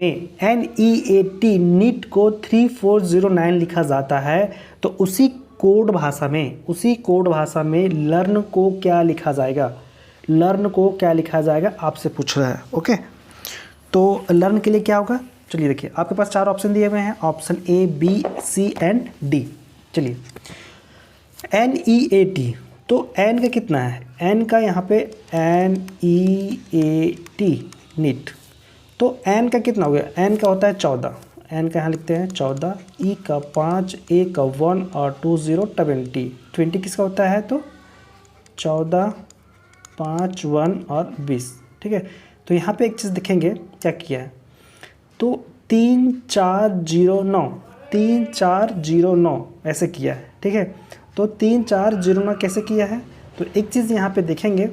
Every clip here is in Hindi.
में NEAT नीट को 3409 लिखा जाता है, तो उसी कोड भाषा में लर्न को क्या लिखा जाएगा, लर्न को क्या लिखा जाएगा आपसे पूछ रहा है। ओके, तो लर्न के लिए क्या होगा, चलिए देखिए आपके पास 4 ऑप्शन दिए हुए हैं, option A, B, C and D। चलिए NEAT, तो N का कितना है, N का यहाँ पे NEAT नीट, तो N का कितना हो गया, N का होता है 14, N का यहाँ लिखते हैं 14, E का 5, A का 1 और 2 0 20, 20 किसका होता है, तो 14, 5, 1 और 20। ठीक है, तो यहाँ पे एक चीज़ देखेंगे क्या किया है, तो 3409 ऐसे किया है। ठीक है, तो 3409 कैसे किया है, तो एक चीज़ यहाँ पे देखेंगे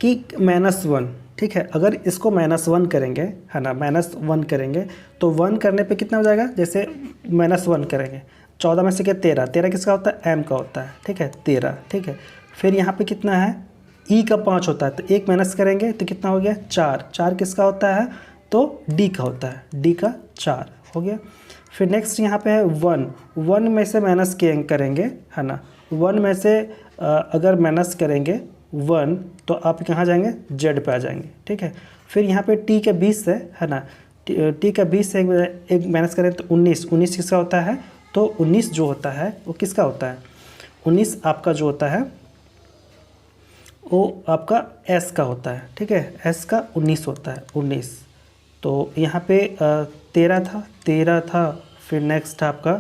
कि -1, ठीक है, अगर इसको -1 करेंगे, है ना, -1 करेंगे तो 1 करने पे कितना हो जाएगा, जैसे -1 करेंगे 14 में से क्या 13, 13 किसका होता है, M का होता है। ठीक है, 13। ठीक है, फिर यहाँ पे कितना है, E का 5 होता है, तो 1 माइनस करेंगे तो कितना हो गया 4, 4 किसका होता है, तो D का होता है, D का 4 हो गया। फिर नेक्स्ट यहाँ पे है 1, 1 में से माइनस करेंगे, है ना, 1 में से अगर माइनस करेंगे 1 तो आप कहाँ जाएंगे, Z पे आ जाएंगे। ठीक है, फिर यहाँ पे T का 20 है ना, T का 20 से एक माइनस करें तो 19, 19 किसका होता है, तो 19 जो होता है वो किसका होता है, 19 आपका जो होता है वो आपका S का होता है। ठीक है, S का 19 होता है, 19। तो यहाँ पे 13 था, फिर नेक्स्ट आपका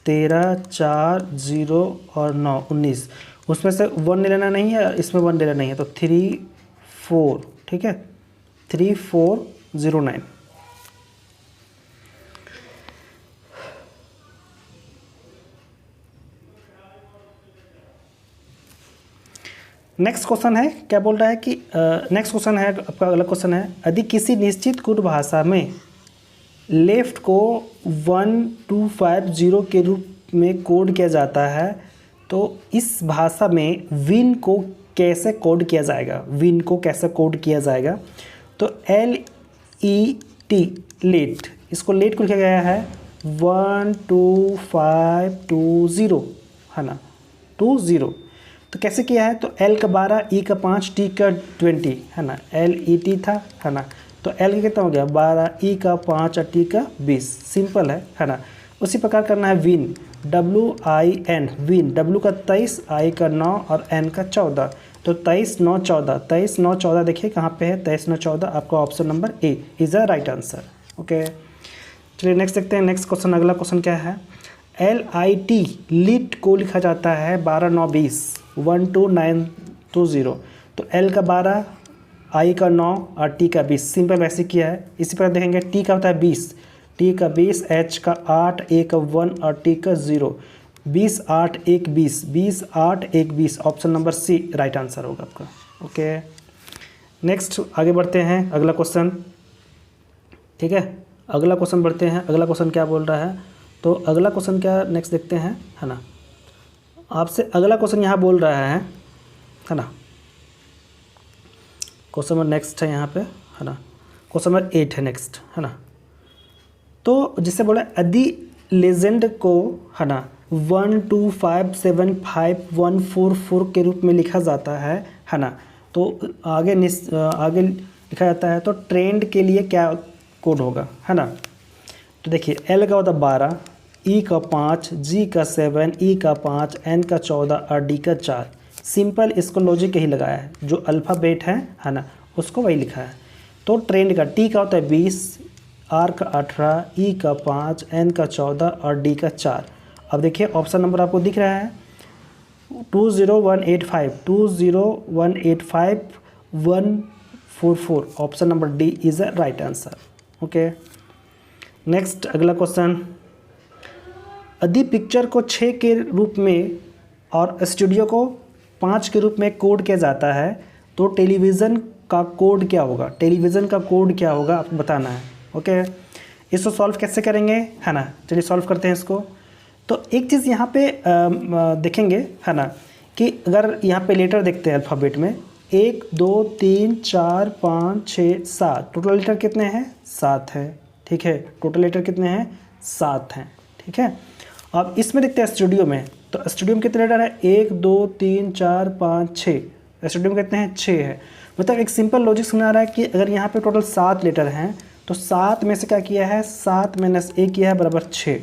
13, 4, 0 और 9, 19, उसमें से 1 ले लेना नहीं है, इसमें 1 ले लेना नहीं है, तो 3, 4। ठीक है, 3409। नेक्स्ट क्वेश्चन है, क्या बोल रहा है कि नेक्स्ट क्वेश्चन है आपका, अगला क्वेश्चन है, यदि किसी निश्चित कोड भाषा में लेफ्ट को 1250 के रूप में कोड किया जाता है, तो इस भाषा में विन को कैसे कोड किया जाएगा, विन को कैसे कोड किया जाएगा, तो LET लेट, इसको लेट को लिखा गया है 12520, है ना, 20। तो कैसे किया है, तो L का 12, E का 5, T का 20, है ना, LET था, है ना, तो L का कितना हो गया 12, E का 5 और T का 20, सिंपल है ना। उसी प्रकार करना है विन, WIN विन, W का 23, I का 9 और N का 14, तो 23, 9, 14, 23, 9, 14 देखिए कहाँ पे है, 23, 9, 14 आपका option number A is the right answer. Okay, चलिए नेक्स्ट देखते हैं, नेक्स्ट क्वेश्चन, अगला क्वेश्चन क्या है, LIT लीट को लिखा जाता है 12, 9, 20, 12920, तो L का 12, I का 9 और T का 20, सिंपल वैसे किया है। इसी प्रकार देखेंगे T का होता है 20, T का 20, H का 8, A का 1 और T का 0, 20, 8, 1, 20, 20, 8, 1, 20, option number C right answer होगा आपका। ओके, नेक्स्ट आगे बढ़ते हैं, अगला क्वेश्चन। ठीक है, अगला क्वेश्चन बढ़ते हैं, अगला क्वेश्चन क्या बोल रहा है, तो अगला क्वेश्चन क्या नेक्स्ट देखते हैं, है ना, आपसे अगला क्वेश्चन यहाँ बोल रहा है ना, क्वेश्चन नंबर नेक्स्ट है यहाँ पे, है ना, क्वेश्चन नंबर 8 है नेक्स्ट, है ना, तो जिससे बोला यदि लेजेंड को, है ना, 12575 के रूप में लिखा जाता है ना, तो आगे लिखा जाता है, तो ट्रेंड के लिए क्या कोड होगा, है ना, तो देखिए L का होता 12, E का 5, G का 7, E का 5, N का 14 और D का 4, सिंपल इसको लॉजिक यही लगाया है, जो अल्फ़ाबेट है ना, उसको वही लिखा है। तो ट्रेंड का T का होता है 20, R का 18, E का 5, N का 14 और D का 4। अब देखिए ऑप्शन नंबर आपको दिख रहा है 20185, 144, option number D is the right answer. Okay, next अगला क्वेश्चन, यदि पिक्चर को 6 के रूप में और स्टूडियो को 5 के रूप में कोड किया जाता है, तो टेलीविज़न का कोड क्या होगा, टेलीविज़न का कोड क्या होगा आपको बताना है। ओके, इसको सॉल्व कैसे करेंगे, है ना, चलिए सॉल्व करते हैं इसको। तो एक चीज़ यहाँ पे देखेंगे, है ना, कि अगर यहाँ पे लेटर देखते हैं अल्फ़ाबेट में 1 2 3 4 5 6 7 टोटल लेटर कितने हैं? 7 है। ठीक है, टोटल लेटर कितने हैं? 7 हैं। ठीक है, अब इसमें देखते हैं स्टूडियो में, तो स्टूडियो में कितने लेटर है? 1 2 3 4 5 6। स्टूडियो में कितने हैं? 6 है। मतलब एक सिंपल लॉजिक समझ आ रहा है कि अगर यहाँ पे टोटल 7 लेटर हैं तो 7 में से क्या किया है? 7 माइनस 1 किया है बराबर 6।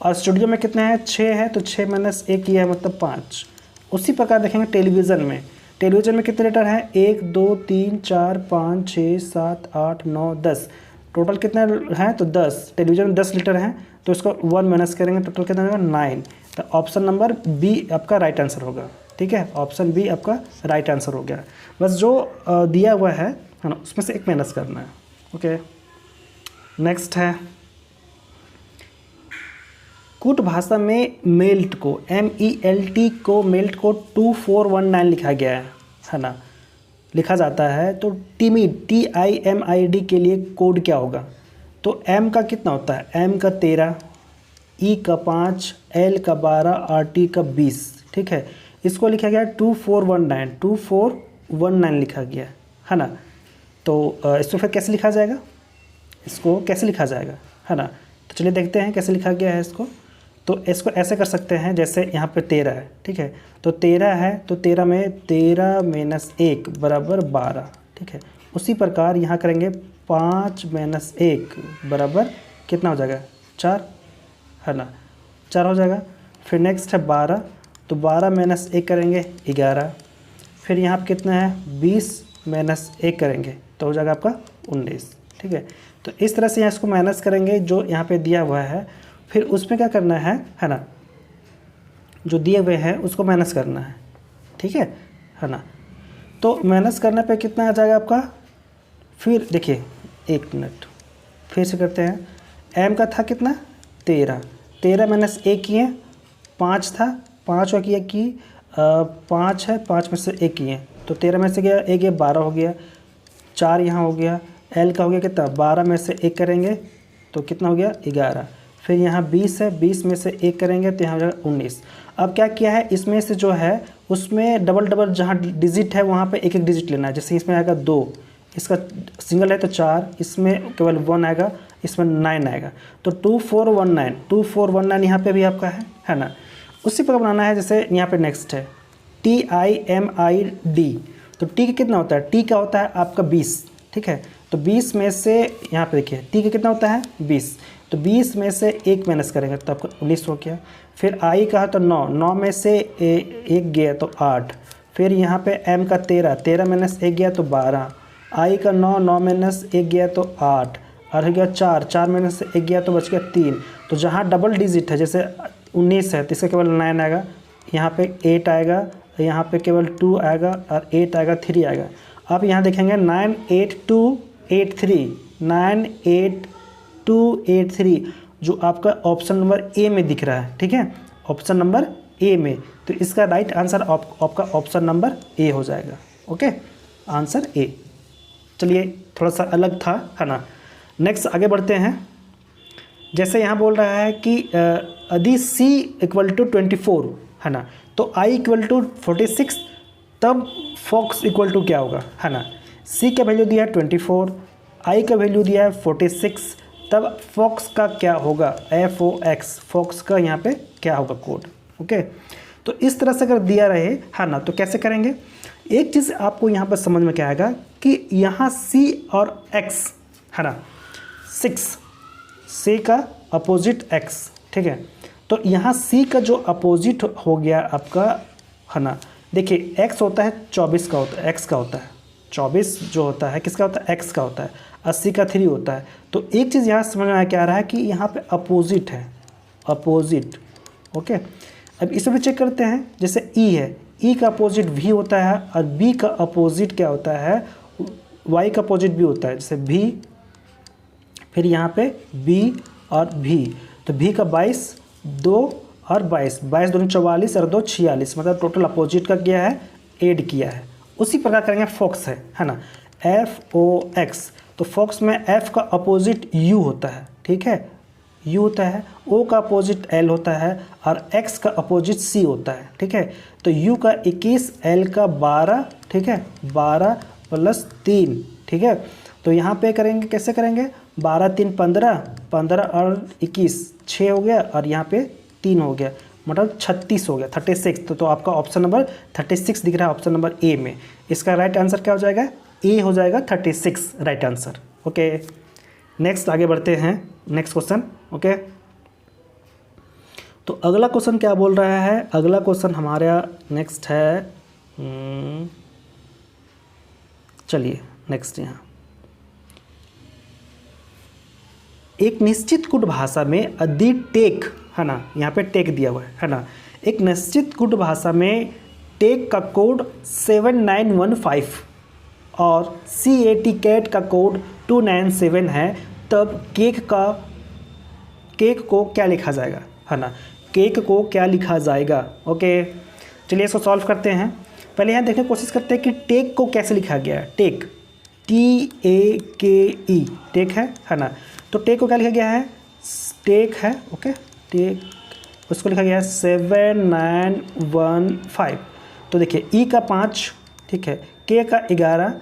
और स्टूडियो में कितने हैं? 6 है, तो 6 माइनस 1 किया है मतलब 5। उसी प्रकार देखेंगे टेलीविज़न में। टेलीविज़न में कितने लेटर हैं? 1 2 3 4 5 6 7 8 9 10। टोटल कितने हैं? तो 10। टेलीविज़न में 10 लेटर हैं, तो इसको 1 माइनस करेंगे, टोटल कितना होगा? 9। तो ऑप्शन नंबर बी आपका राइट आंसर होगा। ठीक है, ऑप्शन बी आपका राइट आंसर हो गया। बस जो दिया हुआ है ना, उसमें से एक माइनस करना है। ओके, नेक्स्ट है कूट भाषा में मेल्ट को MELT को मेल्ट को 2419 लिखा गया है ना, लिखा जाता है। तो टीमिड TIMID के लिए कोड क्या होगा? तो M का कितना होता है? M का 13, E का 5, L का 12, RT का 20। ठीक है, इसको लिखा गया 2419 लिखा गया है ना। तो इसको फिर कैसे लिखा जाएगा? इसको कैसे लिखा जाएगा है ना? तो चलिए देखते हैं कैसे लिखा गया है इसको। तो इसको ऐसे कर सकते हैं, जैसे यहाँ पे 13 है। ठीक है, तो 13 है, तो 13 में 13 माइनस 1 बराबर 12। ठीक है, उसी प्रकार यहाँ करेंगे 5 माइनस 1 बराबर कितना हो जाएगा? 4 है ना, 4 हो जाएगा। फिर नेक्स्ट है 12, तो 12 माइनस 1 करेंगे 11। फिर यहाँ पर कितना है? 20 माइनस 1 करेंगे तो हो जाएगा आपका 19। ठीक है, तो इस तरह से यहाँ इसको माइनस करेंगे जो यहाँ पे दिया हुआ है। फिर उसमें क्या करना है ना, जो दिए हुए हैं उसको माइनस करना है। ठीक है ना, तो माइनस करने पे कितना आ जाएगा आपका? फिर देखिए, एक मिनट फिर से करते हैं। M का था कितना? 13। 13 माइनस 1 किए, 5 था, 5 का किया कि 5 है, 5 में से 1 किए, तो 13 में से गया 1 गया 12 हो गया। 4 यहाँ हो गया। L का हो गया कितना? 12 में से 1 करेंगे तो कितना हो गया? 11। फिर यहाँ 20 है, 20 में से 1 करेंगे तो यहाँ हो जाएगा 19। अब क्या किया है, इसमें से जो है उसमें डबल जहाँ डिजिट है वहाँ पे एक एक डिजिट लेना है। जैसे इसमें आएगा 2, इसका सिंगल है तो 4, इसमें केवल 1 आएगा, इसमें 9 आएगा। तो 2419 यहाँ पे भी आपका है ना। उसी प्रकार बनाना है जैसे यहाँ पे नेक्स्ट है TIMID। तो टी का कितना होता है? टी का होता है आपका 20। ठीक है, तो 20 में से यहाँ पे देखिए टी का कितना होता है? 20। तो 20 में से 1 माइनस करेंगे तो आपका 19 हो गया। फिर आई का है तो 9 में से 1 गया तो 8। फिर यहाँ पे M का 13 माइनस 1 गया तो 12। आई का 9 माइनस 1 गया तो 8 और हो गया 4 माइनस से 1 गया तो बच गया 3। तो जहाँ डबल डिजिट है जैसे 19 है तो इसका केवल 9 आएगा, यहाँ पे 8 आएगा, यहाँ पे केवल 2 आएगा और 8 आएगा, 3 आएगा। अब यहाँ देखेंगे 98283 जो आपका ऑप्शन नंबर ए में दिख रहा है। ठीक है, ऑप्शन नंबर ए में, तो इसका राइट आंसर आपका ऑप्शन नंबर ए हो जाएगा। Okay, answer A. चलिए थोड़ा सा अलग था है ना। नेक्स्ट आगे बढ़ते हैं। जैसे यहाँ बोल रहा है कि यदि C इक्वल टू 24 है ना, तो I इक्वल टू 46, तब फॉक्स इक्वल टू क्या होगा है ना। C का वैल्यू दिया है 24, I का वैल्यू दिया है 46, तब फॉक्स का क्या होगा? FOX, फॉक्स का यहाँ पे क्या होगा कोड? ओके, तो इस तरह से अगर दिया रहे है ना तो कैसे करेंगे? एक चीज़ आपको यहाँ पर समझ में क्या आएगा कि यहाँ C और X है ना, 6 C का अपोजिट X। ठीक है, तो यहाँ C का जो अपोजिट हो गया आपका है ना, देखिए X होता है 24 का होता है, X का होता है 24 जो होता है किसका होता है? X का होता है। 80 का 3 होता है। तो एक चीज़ यहाँ समझ में क्या आ रहा है कि यहाँ पे अपोजिट है, अपोजिट। ओके, अब इसमें भी चेक करते हैं। जैसे E है, E का अपोजिट V होता है और B का अपोजिट क्या होता है? Y का अपोजिट भी होता है। जैसे V, फिर यहाँ पे B और V, तो V का 22, 2 और 22 दूनी 44 और 2 46, मतलब टोटल अपोजिट का किया है, ऐड किया है। उसी प्रकार करेंगे फॉक्स है ना, FOX। तो फॉक्स में F का अपोजिट U होता है। ठीक है, U होता है, O का अपोजिट L होता है और X का अपोजिट C होता है, ठीक है। तो U का 21, L का 12, ठीक है, 12 + 3, ठीक है। तो यहाँ पे करेंगे, कैसे करेंगे, 12 3 15, 15 और 21 6 हो गया और यहाँ पे 3 हो गया, मतलब 36 हो गया, 36। तो आपका ऑप्शन नंबर 36 दिख रहा है ऑप्शन नंबर ए में। इसका राइट आंसर क्या हो जाएगा, ए हो जाएगा 36 राइट आंसर। ओके, नेक्स्ट आगे बढ़ते हैं, नेक्स्ट क्वेश्चन। ओके, तो अगला क्वेश्चन क्या बोल रहा है, अगला क्वेश्चन हमारा नेक्स्ट है, चलिए नेक्स्ट यहाँ, एक निश्चित कोड भाषा में यदि टेक, है ना, यहाँ पे टेक दिया हुआ है ना, एक निश्चित कोड भाषा में टेक का कोड 7915 और CAT कैट का कोड 297 है, तब केक को क्या लिखा जाएगा, है ना, केक को क्या लिखा जाएगा। ओके, चलिए इसको सॉल्व करते हैं। पहले यहाँ देखने की कोशिश करते हैं कि टेक को कैसे लिखा गया है। टेक TAKE टेक है ना। तो टेक को क्या लिखा गया है, टेक है, ओके, टेक उसको लिखा गया है 7915। तो देखिए ई का 5, ठीक है, के का 11,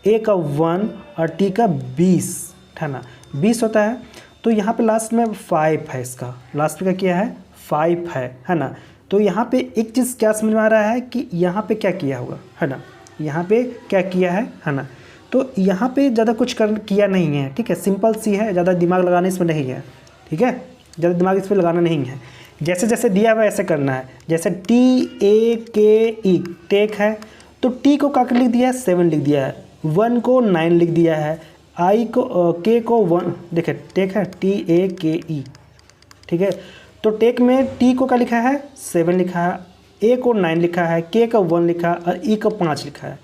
ए का 1 और टी का 20, है ना, 20 होता है। तो यहाँ पे लास्ट में 5 है, इसका लास्ट में क्या है, 5 है ना। तो यहाँ पे एक चीज़ क्या समझ में आ रहा है कि यहाँ पे क्या किया होगा, है ना, यहाँ पे क्या किया है ना। तो यहाँ पे ज़्यादा कुछ किया नहीं है, ठीक है, सिंपल सी है, ज़्यादा दिमाग लगाने इसमें नहीं है, ठीक है, ज़्यादा दिमाग इस पर लगाना नहीं है। जैसे जैसे दिया हुआ ऐसे करना है। जैसे TAKE टेक है, तो टी को क्या लिख दिया है, 7 लिख दिया है, 1 को 9 लिख दिया है, आई को के को 1, देखिए टेक है TAKE, ठीक है। तो टेक में टी को क्या लिखा है, 7 लिखा है, ए को 9 लिखा है, के को 1 लिखा है और ई को 5 लिखा है।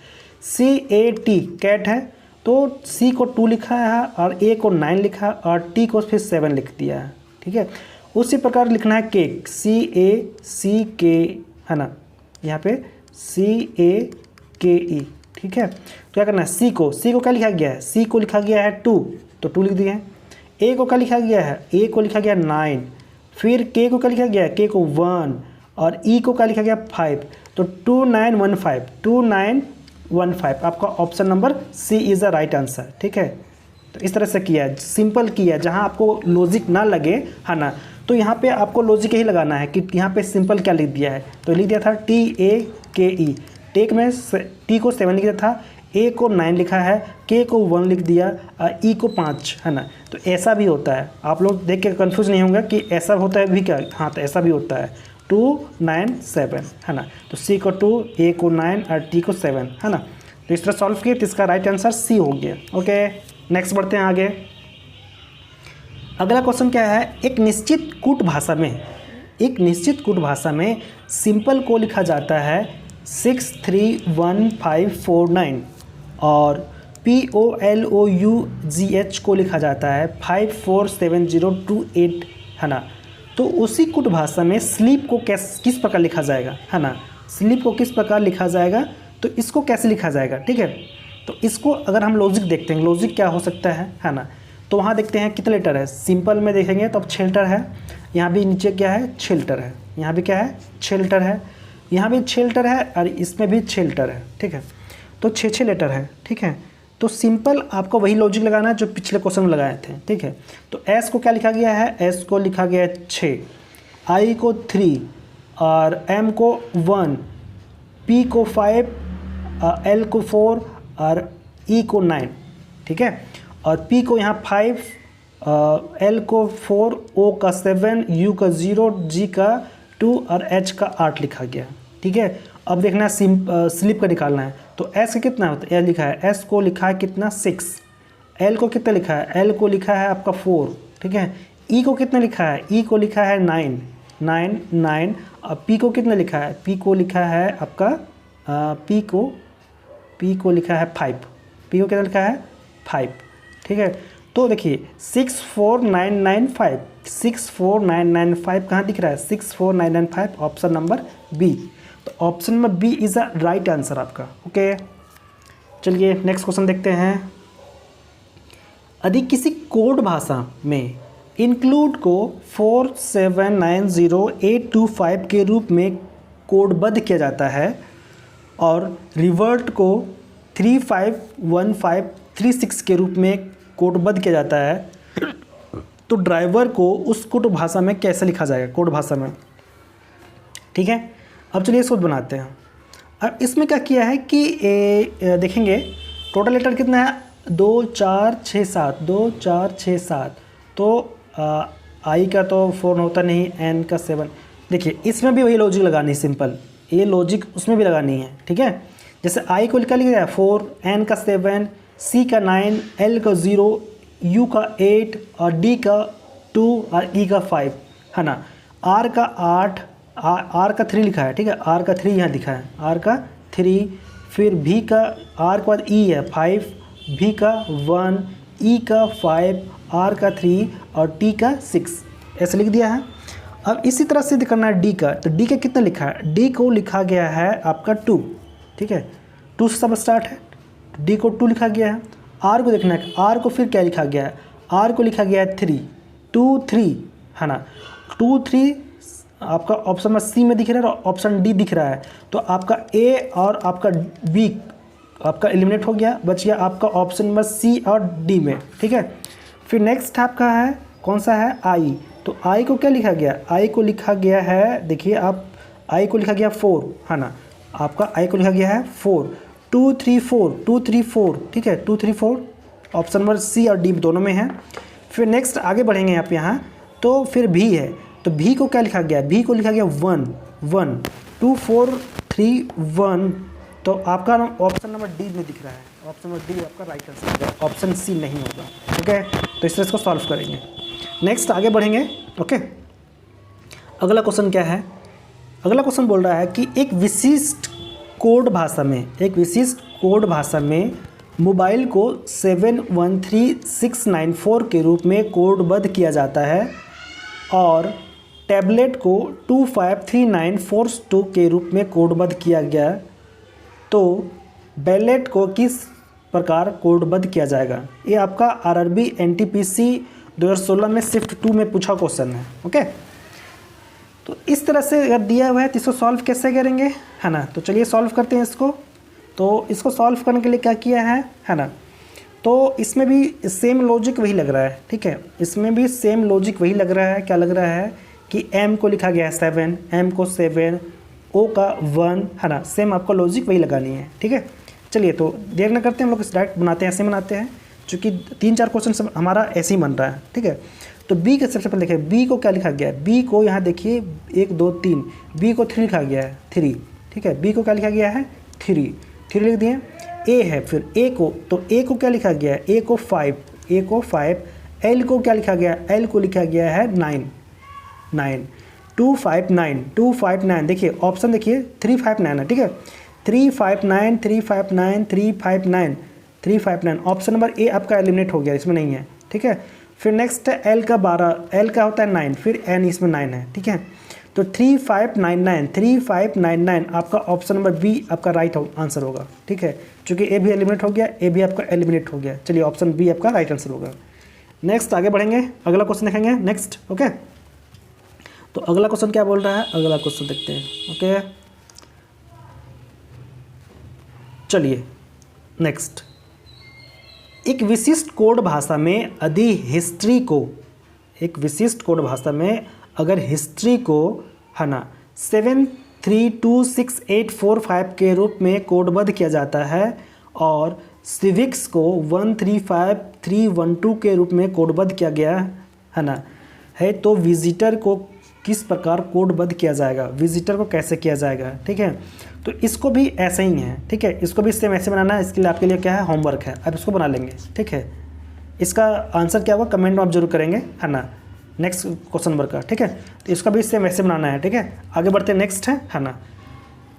CAT कैट है, तो सी को 2 लिखा है और ए को 9 लिखा है और टी को फिर 7 लिख दिया है, ठीक है। उसी प्रकार लिखना है केक, CACK, है ना, यहाँ पे CAKE, ठीक है। तो क्या करना है, सी को क्या लिखा गया है, सी को लिखा गया है 2, तो 2 लिख दिए हैं। ए को क्या लिखा गया है, ए को लिखा गया 9, फिर के को क्या लिखा गया है, के को 1 और ई को क्या लिखा गया 5, तो 2915 आपका option number C is the right answer, ठीक है। तो इस तरह से किया है, सिंपल किया है, जहाँ आपको लॉजिक ना लगे, है ना, तो यहाँ पे आपको लॉजिक ही लगाना है कि यहाँ पे सिंपल क्या लिख दिया है। तो लिख दिया था TAKE, टेक में टी को 7 लिख दिया था, ए को 9 लिखा है, के को 1 लिख दिया और ई को 5, है ना। तो ऐसा भी होता है, आप लोग देख के कंफ्यूज नहीं होंगे कि ऐसा होता है भी क्या, हाँ तो ऐसा भी होता है, 297, है ना। तो सी को 2, ए को 9 और टी को 7, है ना। तो इस तरह सॉल्व किए तो इसका राइट आंसर सी हो गया। ओके, नेक्स्ट बढ़ते हैं आगे। अगला क्वेश्चन क्या है, एक निश्चित कूट भाषा में सिंपल को लिखा जाता है 631549 और POLOUGH को लिखा जाता है 547028, है ना। तो उसी कुट भाषा में स्लीप को किस प्रकार लिखा जाएगा, है ना, स्लीप को किस प्रकार लिखा जाएगा, तो इसको कैसे लिखा जाएगा, ठीक है। तो इसको अगर हम लॉजिक देखते हैं, लॉजिक क्या हो सकता है ना, तो वहाँ देखते हैं कितने लेटर है। सिंपल में देखेंगे तो अब 6 लेटर है, यहाँ भी नीचे क्या है 6 लेटर है, यहाँ भी क्या है 6 लेटर है, यहाँ भी 6 लेटर है और इसमें भी 6 लेटर है, ठीक है। तो 6 लेटर है, ठीक है। तो सिंपल आपको वही लॉजिक लगाना है जो पिछले क्वेश्चन में लगाए थे, ठीक है। तो एस को क्या लिखा गया है, एस को लिखा गया है 6, आई को 3 और एम को 1, पी को 5, एल को 4 और ई को 9, ठीक है। और पी को यहाँ 5, एल को 4, ओ का 7, यू का 0, जी का 2 और एच का 8 लिखा गया, ठीक है। अब देखना है स्लिप का निकालना है। तो एस का कितना होता है, एल लिखा है, एस को लिखा है कितना 6, एल को कितना लिखा है, एल को लिखा है आपका 4, ठीक है। ई को कितना लिखा है, ई को लिखा है 9 और पी को कितना लिखा है, पी को लिखा है आपका पी को लिखा है 5, पी को कितना लिखा है 5, ठीक है। तो देखिए 64995 कहाँ दिख रहा है, 64995 ऑप्शन नंबर बी। तो option number B is the right answer आपका। ओके, चलिए नेक्स्ट क्वेश्चन देखते हैं। यदि किसी कोड भाषा में इंक्लूड को 4790825 के रूप में कोडबद्ध किया जाता है और रिवर्ट को 351536 के रूप में कोडबद्ध किया जाता है, तो ड्राइवर को उस कोड भाषा में कैसे लिखा जाएगा, कोड भाषा में। ठीक है, अब चलिए इसको बनाते हैं। अब इसमें क्या किया है कि देखेंगे टोटल लेटर कितना है, 2 4 6 7, 2 4 6 7, तो आई का तो 4 होता नहीं, एन का 7। देखिए इसमें भी वही लॉजिक लगानी, सिंपल ये लॉजिक उसमें भी लगानी है। ठीक है, जैसे आई को लिखा है 4, एन का 7, सी का 9, एल का 0, यू का 8 और डी का 2 और ई का 5, है ना। आर का 8, आर का 3 लिखा है। ठीक है, आर का 3 यहाँ दिखा है, आर का 3, फिर भी का, आर के बाद ई है 5, भी का 1, ई का 5, आर का 3 और टी का 6, ऐसे लिख दिया है। अब इसी तरह से करना है डी का, तो डी का कितना लिखा है, डी को लिखा गया है आपका 2। ठीक है, 2 से सब स्टार्ट है, डी को 2 लिखा गया है। आर को देखना है, आर को फिर क्या लिखा गया है, आर को लिखा गया है 3, 2 3, है ना। 2 3 आपका ऑप्शन में सी में दिख रहा है और ऑप्शन डी दिख रहा है, तो आपका ए और आपका बी आपका एलिमिनेट हो गया, बच गया आपका ऑप्शन नंबर सी और डी में। ठीक है, फिर नेक्स्ट आपका है कौन सा है, आई। तो आई को क्या लिखा गया, आई को लिखा गया है, देखिए आप, आई को लिखा गया 4, है ना, आपका आई को लिखा गया है 4, 2 3 4, 2 3 4। ठीक है, 2 3 4 ऑप्शन नंबर सी और डी दोनों में है। फिर नेक्स्ट आगे बढ़ेंगे आप यहाँ, तो फिर भी है, तो भी को क्या लिखा गया, भी को लिखा गया 1 1, 2 4 3 1, तो आपका ऑप्शन नंबर डी में दिख रहा है, ऑप्शन नंबर डी आपका राइट आंसर होगा, ऑप्शन सी नहीं होगा। ठीक है, तो इस तरह इसको सॉल्व करेंगे। नेक्स्ट आगे बढ़ेंगे। ओके, अगला क्वेश्चन क्या है, अगला क्वेश्चन बोल रहा है कि एक विशिष्ट कोड भाषा में मोबाइल को 713694 के रूप में कोडबद्ध किया जाता है और टैबलेट को 253942 के रूप में कोडबद्ध किया गया, तो बैलेट को किस प्रकार कोडबद्ध किया जाएगा। ये आपका आरआरबी एनटीपीसी 2016 में शिफ्ट 2 में पूछा क्वेश्चन है। ओके, तो इस तरह से अगर दिया हुआ है तो इसको सॉल्व कैसे करेंगे, है ना। तो चलिए सॉल्व करते हैं इसको। तो इसको सॉल्व करने के लिए क्या किया है ना, तो इसमें भी सेम लॉजिक वही लग रहा है। ठीक है, इसमें भी सेम लॉजिक वही लग रहा है। क्या लग रहा है कि एम को लिखा गया है 7, एम को 7, ओ का 1, है ना, सेम आपको लॉजिक वही लगानी है। ठीक है, चलिए तो देर न करते हैं, हम लोग इस डायरेक्ट बनाते हैं, ऐसे बनाते हैं, क्योंकि 3-4 क्वेश्चन हमारा ऐसे ही बन रहा है। ठीक है, तो बी के सबसे पहले देखिए, बी को क्या लिखा गया है, बी को यहाँ देखिए 1 2 3, बी को 3 लिखा गया है 3। ठीक है, बी को क्या लिखा गया है 3 लिख दिए। ए है, फिर ए को, तो ए को क्या लिखा गया है, ए को 5, एल को क्या लिखा गया, एल को लिखा गया है 9 259 देखिए ऑप्शन देखिए 359 है। ठीक है, 359 ऑप्शन नंबर ए आपका एलिमिनेट हो गया, इसमें नहीं है। ठीक है, फिर नेक्स्ट है एल का 12, एल का होता है 9, फिर एन इसमें 9 है। ठीक है, तो 3599 आपका ऑप्शन नंबर बी आपका राइट आंसर होगा। ठीक है, चूँकि ए भी एलिमिनेट हो गया, ए भी आपका एलिमिनेट हो गया, चलिए ऑप्शन बी आपका राइट आंसर होगा। नेक्स्ट आगे बढ़ेंगे, अगला क्वेश्चन देखेंगे नेक्स्ट। ओके, तो अगला क्वेश्चन क्या बोल रहा है, अगला क्वेश्चन देखते हैं। ओके, चलिए नेक्स्ट, एक विशिष्ट कोड भाषा में अगर हिस्ट्री को है ना 732685 के रूप में कोडबद्ध किया जाता है और सिविक्स को 135312 के रूप में कोडबद्ध किया गया है ना, है तो विजिटर को किस प्रकार कोडबद्ध किया जाएगा, विजिटर को कैसे किया जाएगा। ठीक है, तो इसको भी ऐसे ही है। ठीक है, इसको भी सेम ऐसे बनाना है, इसके लिए आपके लिए क्या है, होमवर्क है, अब इसको बना लेंगे। ठीक है, इसका आंसर क्या होगा कमेंट में आप जरूर करेंगे, है ना, नेक्स्ट क्वेश्चन नंबर का। ठीक है, तो इसका भी सेम ऐसे बनाना है। ठीक है, आगे बढ़ते हैं, नेक्स्ट है ना,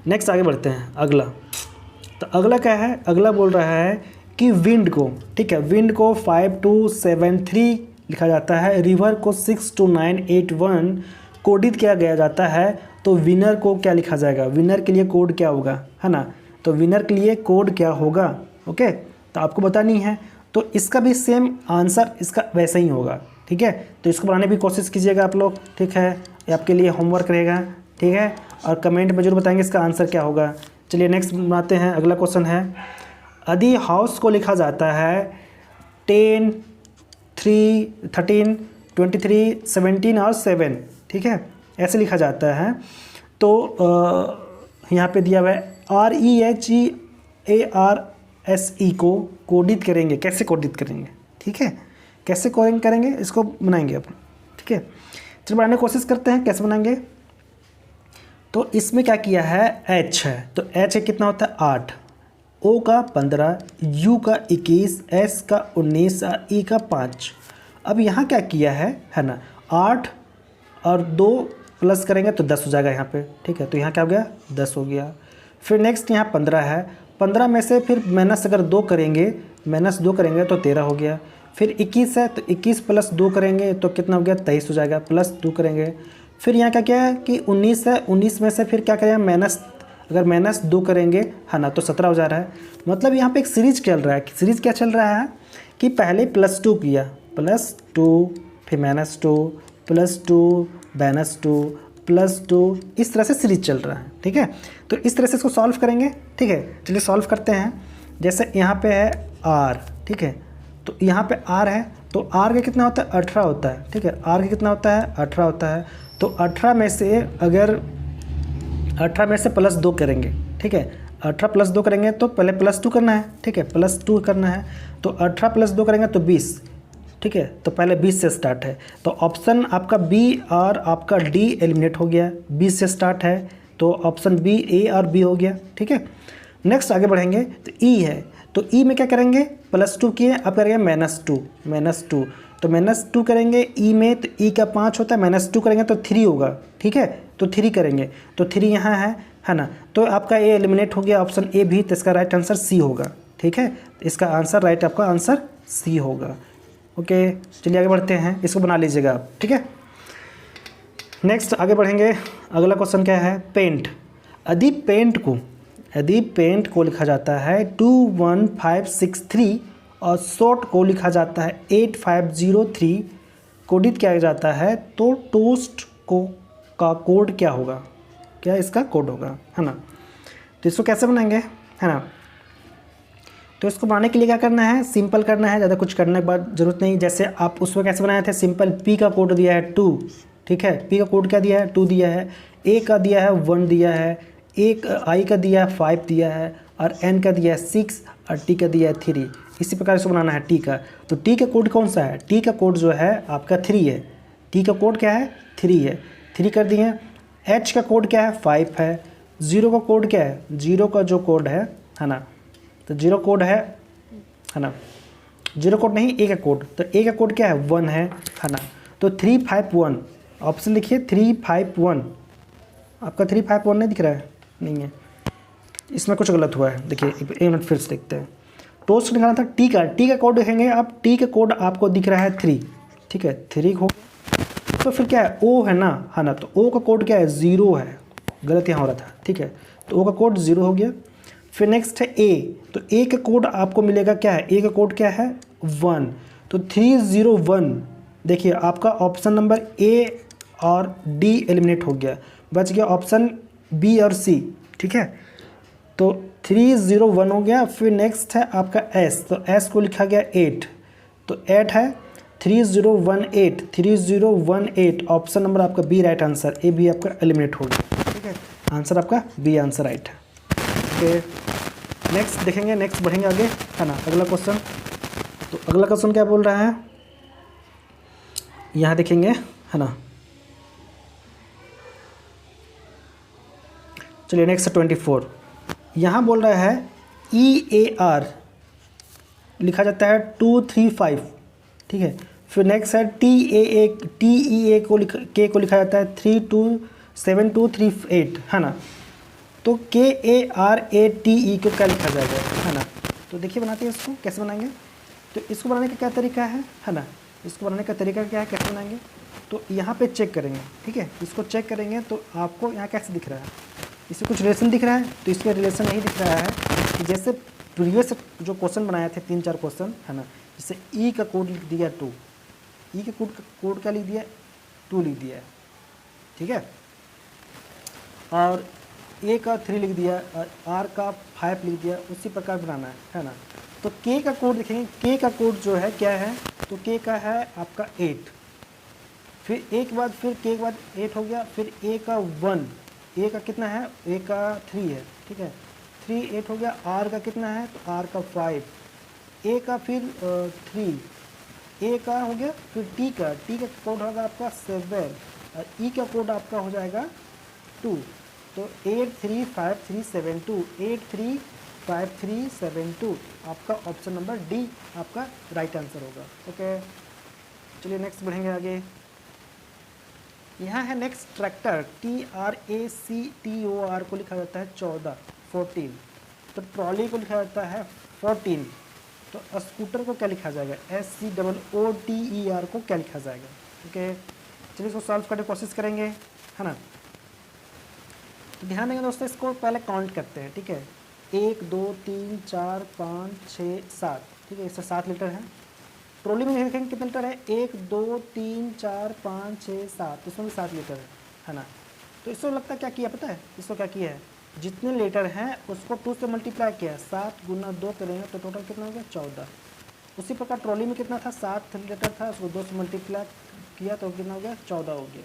नेक्स्ट आगे बढ़ते हैं। अगला, तो अगला क्या है, अगला बोल रहा है कि विंड को, ठीक है, विंड को 5273 लिखा जाता है, रिवर को 62981 कोडित किया गया जाता है, तो विनर को क्या लिखा जाएगा, विनर के लिए कोड क्या होगा, है ना, तो विनर के लिए कोड क्या होगा। ओके, तो आपको बतानी है। तो इसका भी सेम आंसर इसका वैसा ही होगा, ठीक है। तो इसको बनाने की कोशिश कीजिएगा आप लोग, ठीक है, ये आपके लिए होमवर्क रहेगा, ठीक है, और कमेंट में जरूर बताएंगे इसका आंसर क्या होगा। चलिए नेक्स्ट बनाते हैं। अगला क्वेश्चन है, यदि हाउस को लिखा जाता है 10, 3, 13, 23, 17 और 7, ठीक है, ऐसे लिखा जाता है। तो यहाँ पे दिया हुआ है REHEARSE को कोडित करेंगे, कैसे कोडित करेंगे, ठीक है, कैसे कोडिंग करेंगे इसको बनाएंगे अपन, ठीक है। चलो बनाने की कोशिश करते हैं कैसे बनाएंगे। तो इसमें क्या किया है, H है, तो H कितना होता है 8, O का 15, U का 21, S का 19 और E का 5। अब यहाँ क्या किया है ना, 8 और 2 प्लस करेंगे तो 10 हो जाएगा यहाँ पे, ठीक है। तो यहाँ क्या हो गया, 10 हो गया। फिर नेक्स्ट यहाँ 15 है, 15 में से फिर माइनस अगर 2 करेंगे, तो 13 हो गया। फिर 21 है, तो 21 प्लस 2 करेंगे तो कितना हो गया, 23 हो जाएगा, प्लस 2 करेंगे। फिर यहाँ क्या क्या है कि 19 है, 19 में से फिर क्या करेंगे अगर माइनस 2 करेंगे, है ना, तो 17 हो जा रहा है। मतलब यहाँ पे एक सीरीज चल रहा है। सीरीज क्या चल रहा है कि पहले +2 किया, +2, फिर -2, +2, -2, +2, इस तरह से सीरीज चल रहा है, ठीक है। तो इस तरह से इसको सॉल्व करेंगे, ठीक है। चलिए सॉल्व करते हैं। जैसे यहाँ पे है R, ठीक है, तो यहाँ पे R है, तो R का कितना होता है, 18 होता है, ठीक है। R का कितना होता है, 18 होता है। तो 18 में से +2 करेंगे, ठीक है। 18 + 2 करेंगे तो पहले +2 करना है, ठीक है, +2 करना है। तो 18 + 2 करेंगे तो 20, ठीक है। तो पहले 20 से स्टार्ट है, तो ऑप्शन आपका B और आपका D एलिमिनेट हो गया। 20 से स्टार्ट है तो ऑप्शन B, A और B हो गया, ठीक है। नेक्स्ट आगे बढ़ेंगे तो E है, तो E में क्या करेंगे, +2 किए, अब करेंगे -2, तो -2 करेंगे E में, तो E का 5 होता है, -2 करेंगे तो 3 होगा, ठीक है। तो 3 करेंगे, तो 3 यहाँ है ना। तो आपका A एलिमिनेट हो गया, ऑप्शन A भी, तो इसका राइट आंसर C होगा, ठीक है। इसका आंसर राइट आपका आंसर C होगा। ओके, चलिए आगे बढ़ते हैं, इसको बना लीजिएगा आप, ठीक है। नेक्स्ट आगे बढ़ेंगे। अगला क्वेश्चन क्या है, पेंट। यदि पेंट को लिखा जाता है 21563 और शॉर्ट को लिखा जाता है 8503 कोडित किया जाता है, तो टोस्ट का कोड क्या होगा, क्या इसका कोड होगा, है ना। तो इसको कैसे बनाएंगे, है ना। तो इसको बनाने के लिए क्या करना है, सिंपल करना है, ज़्यादा कुछ करने के बाद ज़रूरत नहीं। जैसे आप उसमें कैसे बनाए थे, सिंपल P का कोड दिया है 2, ठीक है। P का कोड क्या दिया है, 2 दिया है। A का दिया है 1 दिया है, एक I का दिया है 5 दिया है, और N का दिया है 6 और T का दिया है 3। इसी प्रकार से बनाना है T का। तो T का कोड कौन सा है, T का कोड जो है आपका 3 है। T का कोड क्या है, 3 है, 3 कर दिए। H का कोड क्या है, 5 है। 0 का कोड क्या है, 0 का जो कोड है ना, तो 0 कोड है ना, 0 कोड नहीं, A का कोड, तो A का कोड क्या है, 1 है ना। तो 351 ऑप्शन लिखिए, 351। आपका 351 नहीं दिख रहा है, नहीं है, इसमें कुछ गलत हुआ है। देखिए एक मिनट फिर से देखते हैं। टोस्ट निकालना था T का कोड देखेंगे आप, T का कोड आपको दिख रहा है 3, ठीक है, 3 हो। तो फिर क्या है, O है ना, तो O का कोड क्या है, 0 है, गलत यहाँ हो रहा था, ठीक है। तो O का कोड 0 हो गया। फिर नेक्स्ट है A, तो A का कोड आपको मिलेगा क्या है, A का कोड क्या है, 1, तो 301। देखिए आपका ऑप्शन नंबर A और D एलिमिनेट हो गया, बच गया ऑप्शन B और C, ठीक है। तो 301 हो गया। फिर नेक्स्ट है आपका S, तो S को लिखा गया 8, तो 8 है, 3018 ऑप्शन नंबर आपका B राइट आंसर। A भी आपका एलिमिनेट हो गया, ठीक है, आंसर आपका B आंसर राइट है। ओके, नेक्स्ट देखेंगे, नेक्स्ट बढ़ेंगे आगे, है ना। अगला क्वेश्चन, तो अगला क्वेश्चन क्या बोल रहा है, यहाँ देखेंगे, है ना। चलिए नेक्स्ट 24, यहाँ बोल रहा है EAR लिखा जाता है 235, ठीक है। फिर नेक्स्ट है TEA को लिखा जाता है 327238, है ना। तो KARATE को क्या लिखा जाएगा, है ना। तो देखिए बनाते हैं इसको, कैसे बनाएंगे। तो इसको बनाने का क्या तरीका है ना, इसको बनाने का तरीका क्या है, कैसे बनाएंगे। तो यहाँ पे चेक करेंगे, ठीक है, इसको चेक करेंगे तो आपको यहाँ कैसे दिख रहा है, इससे कुछ रिलेशन दिख रहा है। तो इसमें रिलेशन नहीं दिख रहा है कि जैसे प्रीवियस जो क्वेश्चन बनाए थे 3-4 क्वेश्चन, है ना, जैसे ई का कोड लिख दिया 2, ई का कोड क्या लिख दिया 2 लिख दिया है, ठीक है। और ए का 3 लिख दिया और आर का 5 लिख दिया, उसी प्रकार बनाना है ना। तो के का कोड देखेंगे, के का कोड जो है क्या है, तो के का है आपका 8, फिर ए के बाद फिर के बाद 8 हो गया, फिर ए का 1, ए का कितना है, ए का 3 है, ठीक है, 3 8 हो गया। आर का कितना है, तो आर का 5, ए का फिर 3, ए का हो गया, फिर टी का कोड होगा आपका 7 और ई का कोड आपका हो जाएगा 2। तो 835372, 835372 आपका ऑप्शन नंबर डी आपका राइट आंसर होगा। ओके, चलिए नेक्स्ट बढ़ेंगे आगे। यहाँ है नेक्स्ट ट्रैक्टर, TRACTOR को लिखा जाता है 14, तो ट्रॉली को लिखा जाता है 14, तो स्कूटर को क्या लिखा जाएगा, SCOOTER को क्या लिखा जाएगा। ओके, चलिए इसको सॉल्व करने की कोशिश करेंगे, है ना। तो ध्यान देंगे दोस्तों, इसको पहले काउंट करते हैं, ठीक है। 1 2 3 4 5 6 7, ठीक है, इससे 7 लीटर है। ट्रॉली में देखेंगे कितने लीटर है, 1 2 3 4 5 6 7, इसमें भी 7 लीटर है ना। तो इसको लगता है क्या किया पता है, इसको क्या किया है, जितने लीटर हैं उसको 2 से मल्टीप्लाई किया, 7 गुना 2 करेंगे तो टोटल कितना हो गया 14। उसी प्रकार ट्रॉली में कितना था, 7 लीटर था, उसको 2 से मल्टीप्लाई किया तो कितना हो गया 14 हो गया।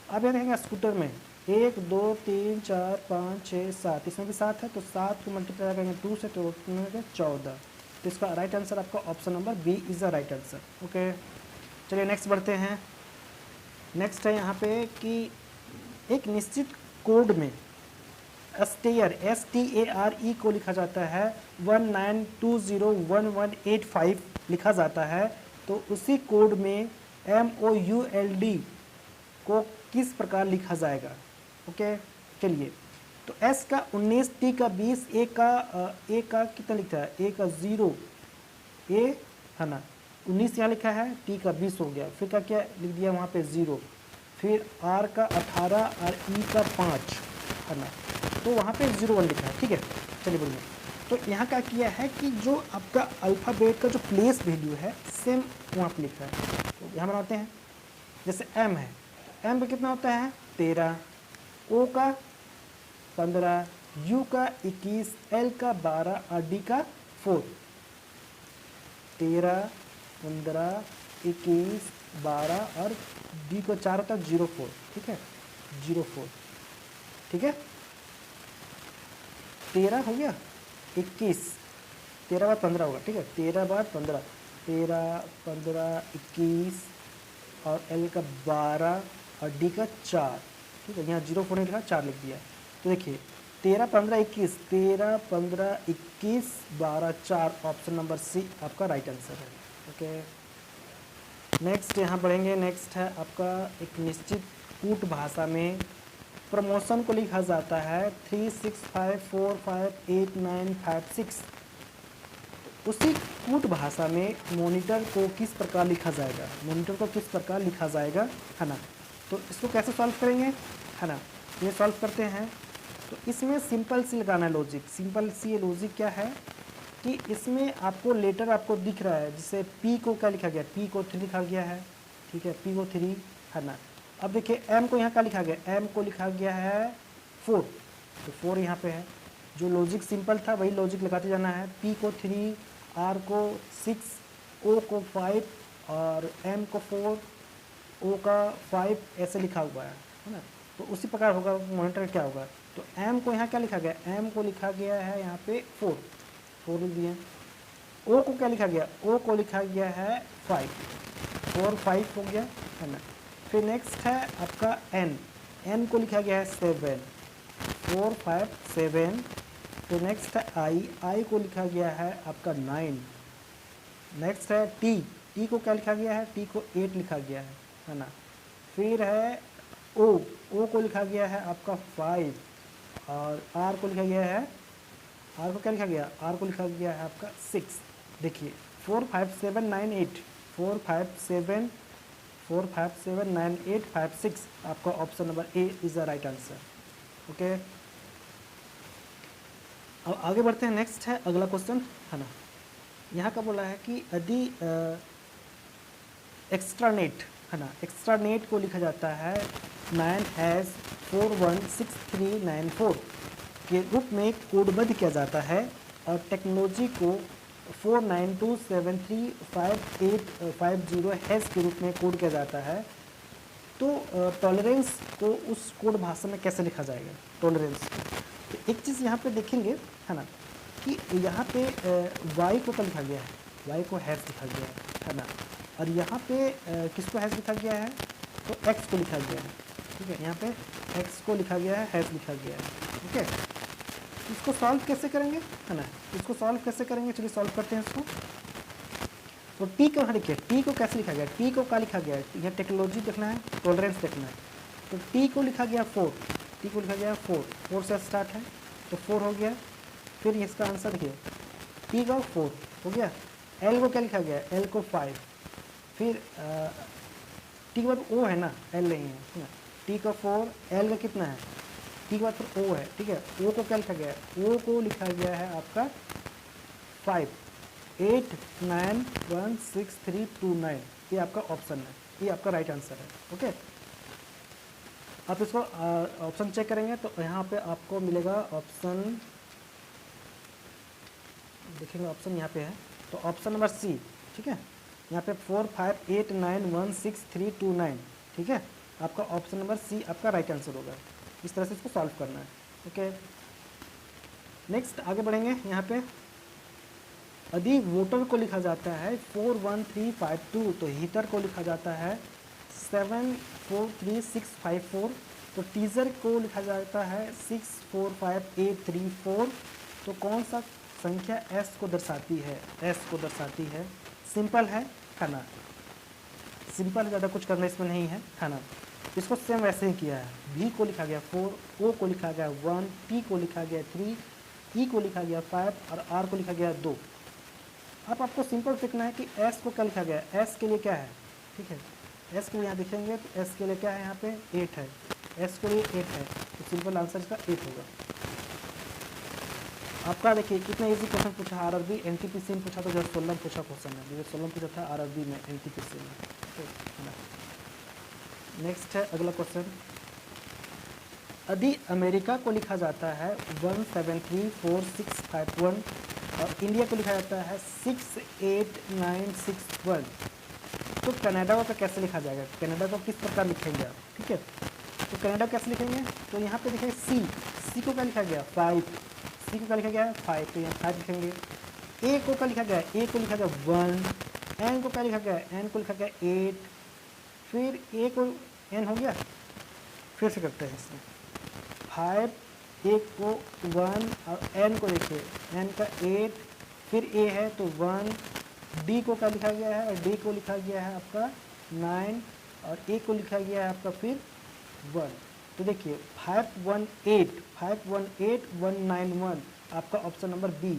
अब यहाँ देखेंगे स्कूटर में 1 2 3 4 5 6 7, इसमें भी 7 है, तो 7 को मल्टीप्लाई करेंगे 2 से तो कितना हो गया 14। तो इसका राइट आंसर आपका option number B is the right answer. Okay, चलिए नेक्स्ट बढ़ते हैं। नेक्स्ट है यहाँ पे कि एक निश्चित कोड में स्टेयर STARE को लिखा जाता है 19201185 लिखा जाता है, तो उसी कोड में MOULD को किस प्रकार लिखा जाएगा। ओके, चलिए, तो S का 19, T का 20, A का कितना लिखा है, A का 0, A है ना, 19 यहाँ लिखा है, T का 20 हो गया, फिर क्या लिख दिया वहाँ पे 0, फिर R का 18 और E का 5 है ना, तो वहाँ पे 01 लिखा है, ठीक है। चलिए बोलिए, तो यहाँ क्या किया है कि जो आपका अल्फ़ाबेट का जो प्लेस वैल्यू है सेम वहाँ पे लिखा है। तो यहाँ बनाते हैं, जैसे M है, M पे कितना होता है 13, O का 15, U का 21, L का 12 और D का 4। 13 15 21 12 और D को 4 होता है 04, ठीक है, 04, ठीक है। 13 हो गया 21, 13 बाद 15 होगा, ठीक है, 13 बाद 15, 13 15 21 और L का 12 और D का 4, ठीक है, यहाँ 04 नहीं लिखा, 4 लिख दिया। तो देखिए 13 15 21, 13 15 21 12 4, ऑप्शन नंबर सी आपका राइट आंसर है। ओके, नेक्स्ट यहाँ बढ़ेंगे। नेक्स्ट है आपका एक निश्चित कूट भाषा में प्रमोशन को लिखा जाता है 365458956। उसी कूट भाषा में मॉनिटर को किस प्रकार लिखा जाएगा, मॉनिटर को किस प्रकार लिखा जाएगा, है ना। तो इसको कैसे सॉल्व करेंगे, है ना, ये सॉल्व करते हैं। तो इसमें सिंपल सी लगाना है लॉजिक, सिंपल सी लॉजिक क्या है कि इसमें आपको लेटर आपको दिख रहा है, जैसे P को क्या लिखा गया, P को 3 लिखा गया है, ठीक है, P को 3 है ना। अब देखिए M को यहाँ क्या लिखा गया, M को लिखा गया है 4, तो 4 यहाँ पे है। जो लॉजिक सिंपल था वही लॉजिक लगाते जाना है। P को 3, R को 6, O को 5 और M को 4, O का 5 ऐसे लिखा हुआ है ना। तो उसी प्रकार होगा मॉनिटर क्या होगा। तो M को यहाँ क्या लिखा गया, M को लिखा गया है यहाँ पे 4 लिख दिया। O को क्या लिखा गया, O को लिखा गया है 5, 4 5 हो गया, है ना। फिर नेक्स्ट है आपका N को लिखा गया है 7, 4 5 7। फिर नेक्स्ट है I को लिखा गया है आपका 9। नेक्स्ट है T को क्या लिखा गया है, T को 8 लिखा गया है ना। फिर है O को लिखा गया है आपका 5 और R को लिखा गया है, R को क्या लिखा गया, R को लिखा गया है आपका 6। देखिए 4 5 7 9 8, 4 5 7 9 8 5 6, आपका option number A is the right answer. Okay, अब आगे बढ़ते हैं। नेक्स्ट है अगला क्वेश्चन, है ना। यहाँ का बोला है कि यदि एक्स्ट्रानेट है ना, एक्स्ट्रानेट को लिखा जाता है 9S416394 के रूप में कोडबद्ध किया जाता है और टेक्नोलॉजी को 492735850 के रूप में कोड किया जाता है, तो टॉलरेंस को उस कोड भाषा में कैसे लिखा जाएगा टॉलरेंस को। तो एक चीज़ यहाँ पे देखेंगे है ना कि यहाँ पे y को क्या लिखा गया है, y को हैश लिखा गया है ना, और यहाँ पे किसको हैश लिखा गया है, तो x को लिखा गया है, ठीक है। यहाँ पे x को लिखा गया है, हैश लिखा गया है, ठीक है। इसको सॉल्व कैसे करेंगे है ना, इसको सॉल्व कैसे करेंगे, चलिए सॉल्व करते हैं इसको। तो t को यहाँ देखिए, t को कैसे लिखा गया, t को क्या लिखा गया है, यह टेक्नोलॉजी देखना है, टॉलरेंस देखना है। तो t को लिखा गया 4, t को लिखा गया 4 से स्टार्ट है तो 4 हो गया। फिर इसका आंसर देखिए t का 4 हो गया। l को क्या लिखा गया, l को 5। फिर t के बाद o है ना, l नहीं है, t का 4, l का कितना है, t के बाद फिर o है, ठीक है। o को क्या लिखा गया है, o को लिखा गया है आपका 5, 8916329, ये आपका ऑप्शन है, ये आपका राइट आंसर है, ओके। आप इसको ऑप्शन चेक करेंगे तो यहाँ पे आपको मिलेगा ऑप्शन, देखेंगे ऑप्शन यहाँ पे है, तो ऑप्शन नंबर सी, ठीक है। यहाँ पे 45891639, ठीक है, आपका ऑप्शन नंबर सी आपका राइट आंसर होगा। इस तरह से इसको सॉल्व करना है, ओके। नेक्स्ट आगे बढ़ेंगे। यहाँ पे यदि वोटर को लिखा जाता है 41352 तो हीटर को लिखा जाता है 743654, तो टीजर को लिखा जाता है 645834। तो कौन सा संख्या s को दर्शाती है, s को दर्शाती है। सिंपल है ना, सिंपल, ज़्यादा कुछ करना इसमें नहीं है ना। इसको सेम वैसे ही किया है, v को लिखा गया 4, o को लिखा गया 1, t को लिखा गया 3, e को लिखा गया 5 और r को लिखा गया 2। अब आपको सिंपल देखना है कि s को क्या लिखा गया है, s के लिए क्या है, ठीक है। s के लिए यहाँ देखेंगे तो s के लिए क्या है, यहाँ पे 8 है, s के लिए 8 है, तो सिंपल आंसर इसका 8 होगा। आपका देखिए कितना इजी क्वेश्चन पूछा, आरआरबी एनटीपीसी में पूछा, तो 2016 में पूछा क्वेश्चन है, 2016 में पूछा था आरआरबी में एनटीपीसी में। नेक्स्ट है अगला क्वेश्चन। यदि अमेरिका को लिखा जाता है 1734651 और इंडिया को लिखा जाता है 68961, तो कनाडा का कैसे लिखा जाएगा, कनाडा को किस प्रकार लिखेंगे आप, ठीक है। तो कनाडा कैसे लिखेंगे, तो यहाँ पे देखिए सी को क्या लिखा गया 5, सी को क्या लिखा गया 5, तो यहाँ 5 लिखेंगे। ए को क्या लिखा गया, ए को लिखा गया 1, एन को क्या लिखा गया, एन को लिखा गया 8, फिर ए को एन हो गया, फिर से करते हैं इसमें 5, ए को 1 और एन को देखिए, एन का 8, फिर ए है तो 1, डी को क्या लिखा गया है, और डी को लिखा गया है आपका 9 और ए को लिखा गया है आपका फिर 1। तो देखिए 518191 आपका option number B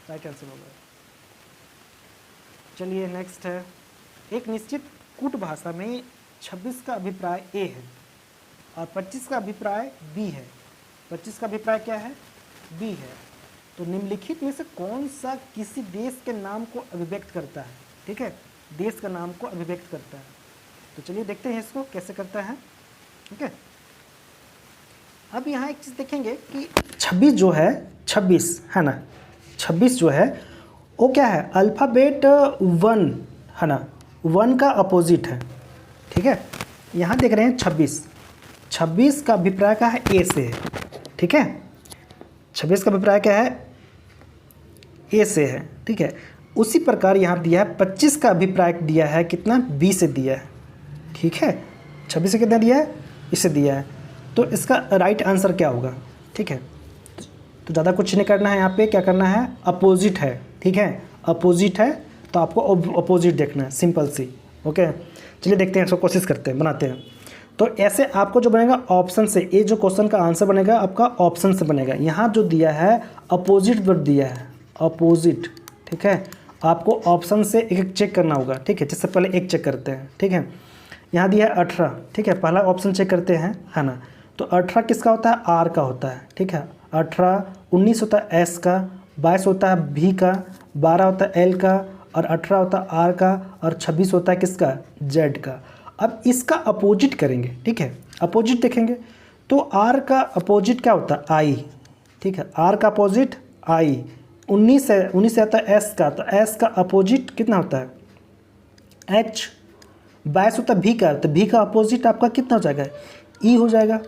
right answer होगा। चलिए नेक्स्ट है, एक निश्चित कूट भाषा में 26 का अभिप्राय ए है और 25 का अभिप्राय बी है। 25 का अभिप्राय क्या है, बी है। तो निम्नलिखित में से कौन सा किसी देश के नाम को अभिव्यक्त करता है, ठीक है, देश का नाम को अभिव्यक्त करता है। तो चलिए देखते हैं इसको कैसे करता है, ठीक है। अब यहाँ एक चीज़ देखेंगे कि 26 जो है, 26 है ना, 26 जो है वो क्या है, अल्फ़ाबेट 1 है ना, 1 का अपोजिट है, ठीक है। यहाँ देख रहे हैं 26 का अभिप्राय क्या है, ए से है, ठीक है। 26 का अभिप्राय क्या है, ए से है, ठीक है। उसी प्रकार यहाँ दिया है 25 का अभिप्राय दिया है कितना, बी से दिया है, ठीक है। 26 से कितना दिया है, इससे दिया है। तो इसका राइट आंसर क्या होगा, ठीक है। तो ज़्यादा कुछ नहीं करना है, यहाँ पे क्या करना है, अपोजिट है, ठीक है, अपोजिट है तो आपको अपोजिट देखना है, सिंपल सी, ओके। चलिए देखते हैं, इसको कोशिश करते हैं, बनाते हैं। तो ऐसे आपको जो बनेगा ऑप्शन से, ये जो क्वेश्चन का आंसर बनेगा आपका ऑप्शन से बनेगा। यहाँ जो दिया है अपोजिट वर्ड दिया है, अपोजिट, ठीक है। आपको ऑप्शन से एक एक चेक करना होगा, ठीक है। जिससे पहले एक चेक करते हैं, ठीक है। यहाँ दिया है 18, ठीक है, पहला ऑप्शन चेक करते हैं, है ना। तो 18 किसका होता है, आर का होता है, ठीक है। 18, 19 होता है एस का, 22 होता है भी का, 12 होता है एल का, और 18 होता है आर का, और 26 होता है किसका, जेड का। अब इसका अपोजिट करेंगे, ठीक है, अपोजिट देखेंगे तो आर का अपोजिट क्या होता है, आई, ठीक है, आर का अपोजिट आई। 19 है, 19 से आता है एस का, तो एस का अपोजिट कितना होता है, एच। 22 होता है भी का, तो भी का अपोजिट आपका कितना हो जाएगा, ई हो जाएगा।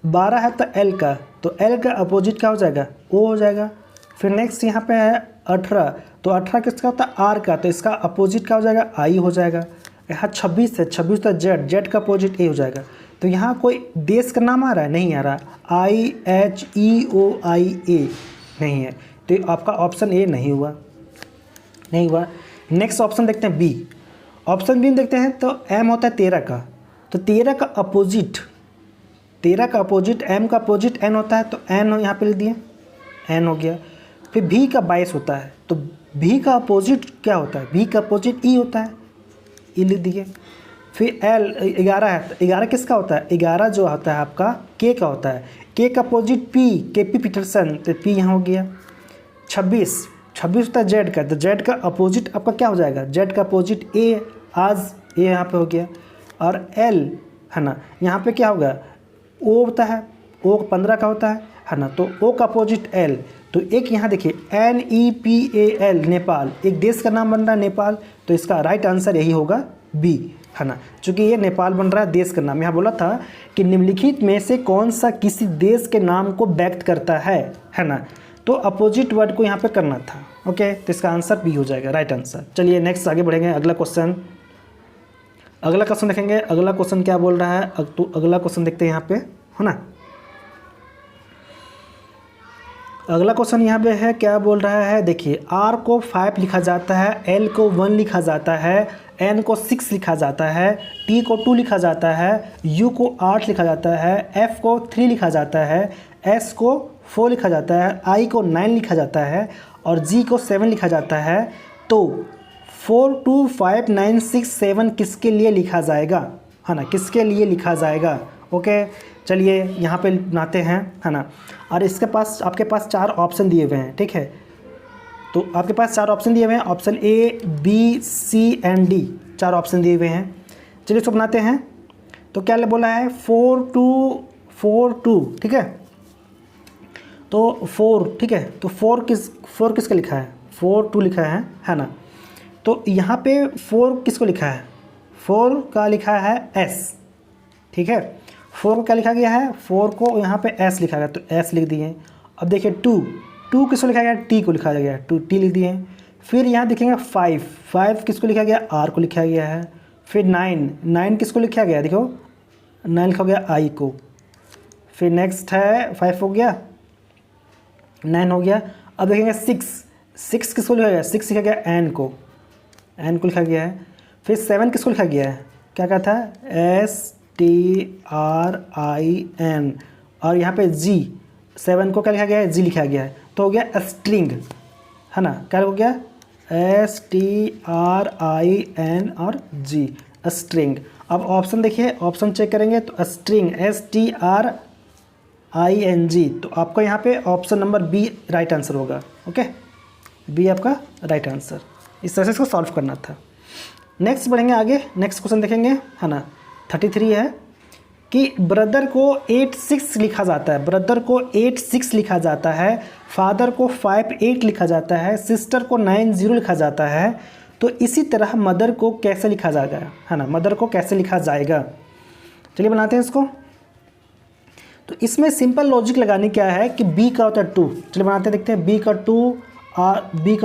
12 है तो एल का, तो एल का अपोजिट क्या हो जाएगा, ओ हो जाएगा। फिर नेक्स्ट यहाँ पे है 18, तो 18 किसका होता है, आर का, तो इसका अपोजिट क्या हो जाएगा, आई हो जाएगा। यहाँ 26 है, 26 तो जेड, जेड का अपोजिट ए हो जाएगा। तो यहाँ कोई देश का नाम आ रहा है, नहीं आ रहा, IHEOIA नहीं है, तो आपका ऑप्शन ए नहीं हुआ, नहीं हुआ। नेक्स्ट ऑप्शन देखते हैं बी। ऑप्शन बी देखते हैं तो एम होता है 13 का, तो 13 का अपोजिट, 13 का अपोजिट एम का अपोजिट एन होता है, तो एन यहाँ पे लिख दिए, एन हो गया। फिर भी का 22 होता है, तो भी का अपोजिट क्या होता है, भी का अपोजिट ई होता है, ई लिख दिए। फिर एल 11 है, तो 11 किसका होता है, 11 जो होता है आपका के का होता है, के का अपोजिट पी, के पी पीटरसन, तो पी यहाँ हो गया। 26 होता है जेड का, तो जेड का अपोजिट आपका क्या हो जाएगा, जेड का अपोजिट ए, आज ए यहाँ पे हो गया। और एल है ना, यहाँ पे क्या होगा, ओ होता है, ओ 15 का होता है ना, तो ओ का अपोजिट एल। तो एक यहाँ देखिए NEPAL, नेपाल, एक देश का नाम बन रहा है नेपाल, तो इसका राइट आंसर यही होगा बी, है ना, क्योंकि ये नेपाल बन रहा है देश का नाम। यहाँ बोला था कि निम्नलिखित में से कौन सा किसी देश के नाम को व्यक्त करता है ना, तो अपोजिट वर्ड को यहाँ पे करना था। ओके, तो इसका आंसर बी हो जाएगा, राइट आंसर। चलिए नेक्स्ट आगे बढ़ेंगे, अगला क्वेश्चन देखेंगे। अगला क्वेश्चन क्या बोल रहा है, तो अगला क्वेश्चन देखते हैं यहाँ पे, है ना। अगला क्वेश्चन यहाँ पे है, क्या बोल रहा है, देखिए R को 5 लिखा जाता है, L को 1 लिखा जाता है, N को 6 लिखा जाता है, T को 2 लिखा जाता है, U को 8 लिखा जाता है, F को 3 लिखा जाता है, S को 4 लिखा जाता है, I को 9 लिखा जाता है, और G को 7 लिखा जाता है। तो 4 2 5 9 6 7 किसके लिए लिखा जाएगा, है ना, किसके लिए लिखा जाएगा। ओके, चलिए यहाँ पे बनाते हैं, है ना। और इसके पास आपके पास 4 ऑप्शन दिए हुए हैं, ठीक है, तो आपके पास 4 ऑप्शन दिए हुए हैं, option A B C and D, 4 option दिए हुए हैं। चलिए इसको बनाते हैं। तो क्या बोला है, 4 2, ठीक है, तो 4, ठीक है, तो 4 किसका लिखा है, 4 2 लिखा है ना। तो यहाँ पे 4 किसको लिखा है, 4 का लिखा है S, ठीक है, 4 को क्या लिखा गया है, 4 को यहाँ पे S लिखा गया, तो S लिख दिए। अब देखिए 2 किसको लिखा गया, T को लिखा गया, 2 T लिख दिए। फिर यहाँ देखेंगे 5 किसको लिखा गया, R को लिखा गया है। फिर 9 किसको लिखा गया, देखो 9 लिखा गया I को। फिर नेक्स्ट है 5 हो गया, 9 हो गया। अब देखेंगे 6 किसको लिखा गया, 6 लिखा गया N को लिखा गया है। फिर 7 किसको लिखा गया है, क्या कहता है, STRIN, और यहाँ पे G, 7 को क्या लिखा गया है, G लिखा गया है, तो हो गया स्ट्रिंग, है ना, क्या हो गया, STRIN और G, स्ट्रिंग। अब ऑप्शन देखिए, ऑप्शन चेक करेंगे तो स्ट्रिंग STRING, तो आपका यहाँ पे option number B right answer होगा। ओके, बी आपका राइट आंसर। इस तरह से इसको सॉल्व करना था। नेक्स्ट बढ़ेंगे आगे, नेक्स्ट क्वेश्चन देखेंगे, है ना। 33 है कि ब्रदर को 86 लिखा जाता है, ब्रदर को 86 लिखा जाता है, फादर को 58 लिखा जाता है, सिस्टर को 90 लिखा जाता है, तो इसी तरह मदर को कैसे लिखा जाएगा, है ना, मदर को कैसे लिखा जाएगा। चलिए बनाते हैं इसको। तो इसमें सिंपल लॉजिक लगाने क्या है कि बी का होता है 2, चलिए बनाते हैं, देखते हैं। बी का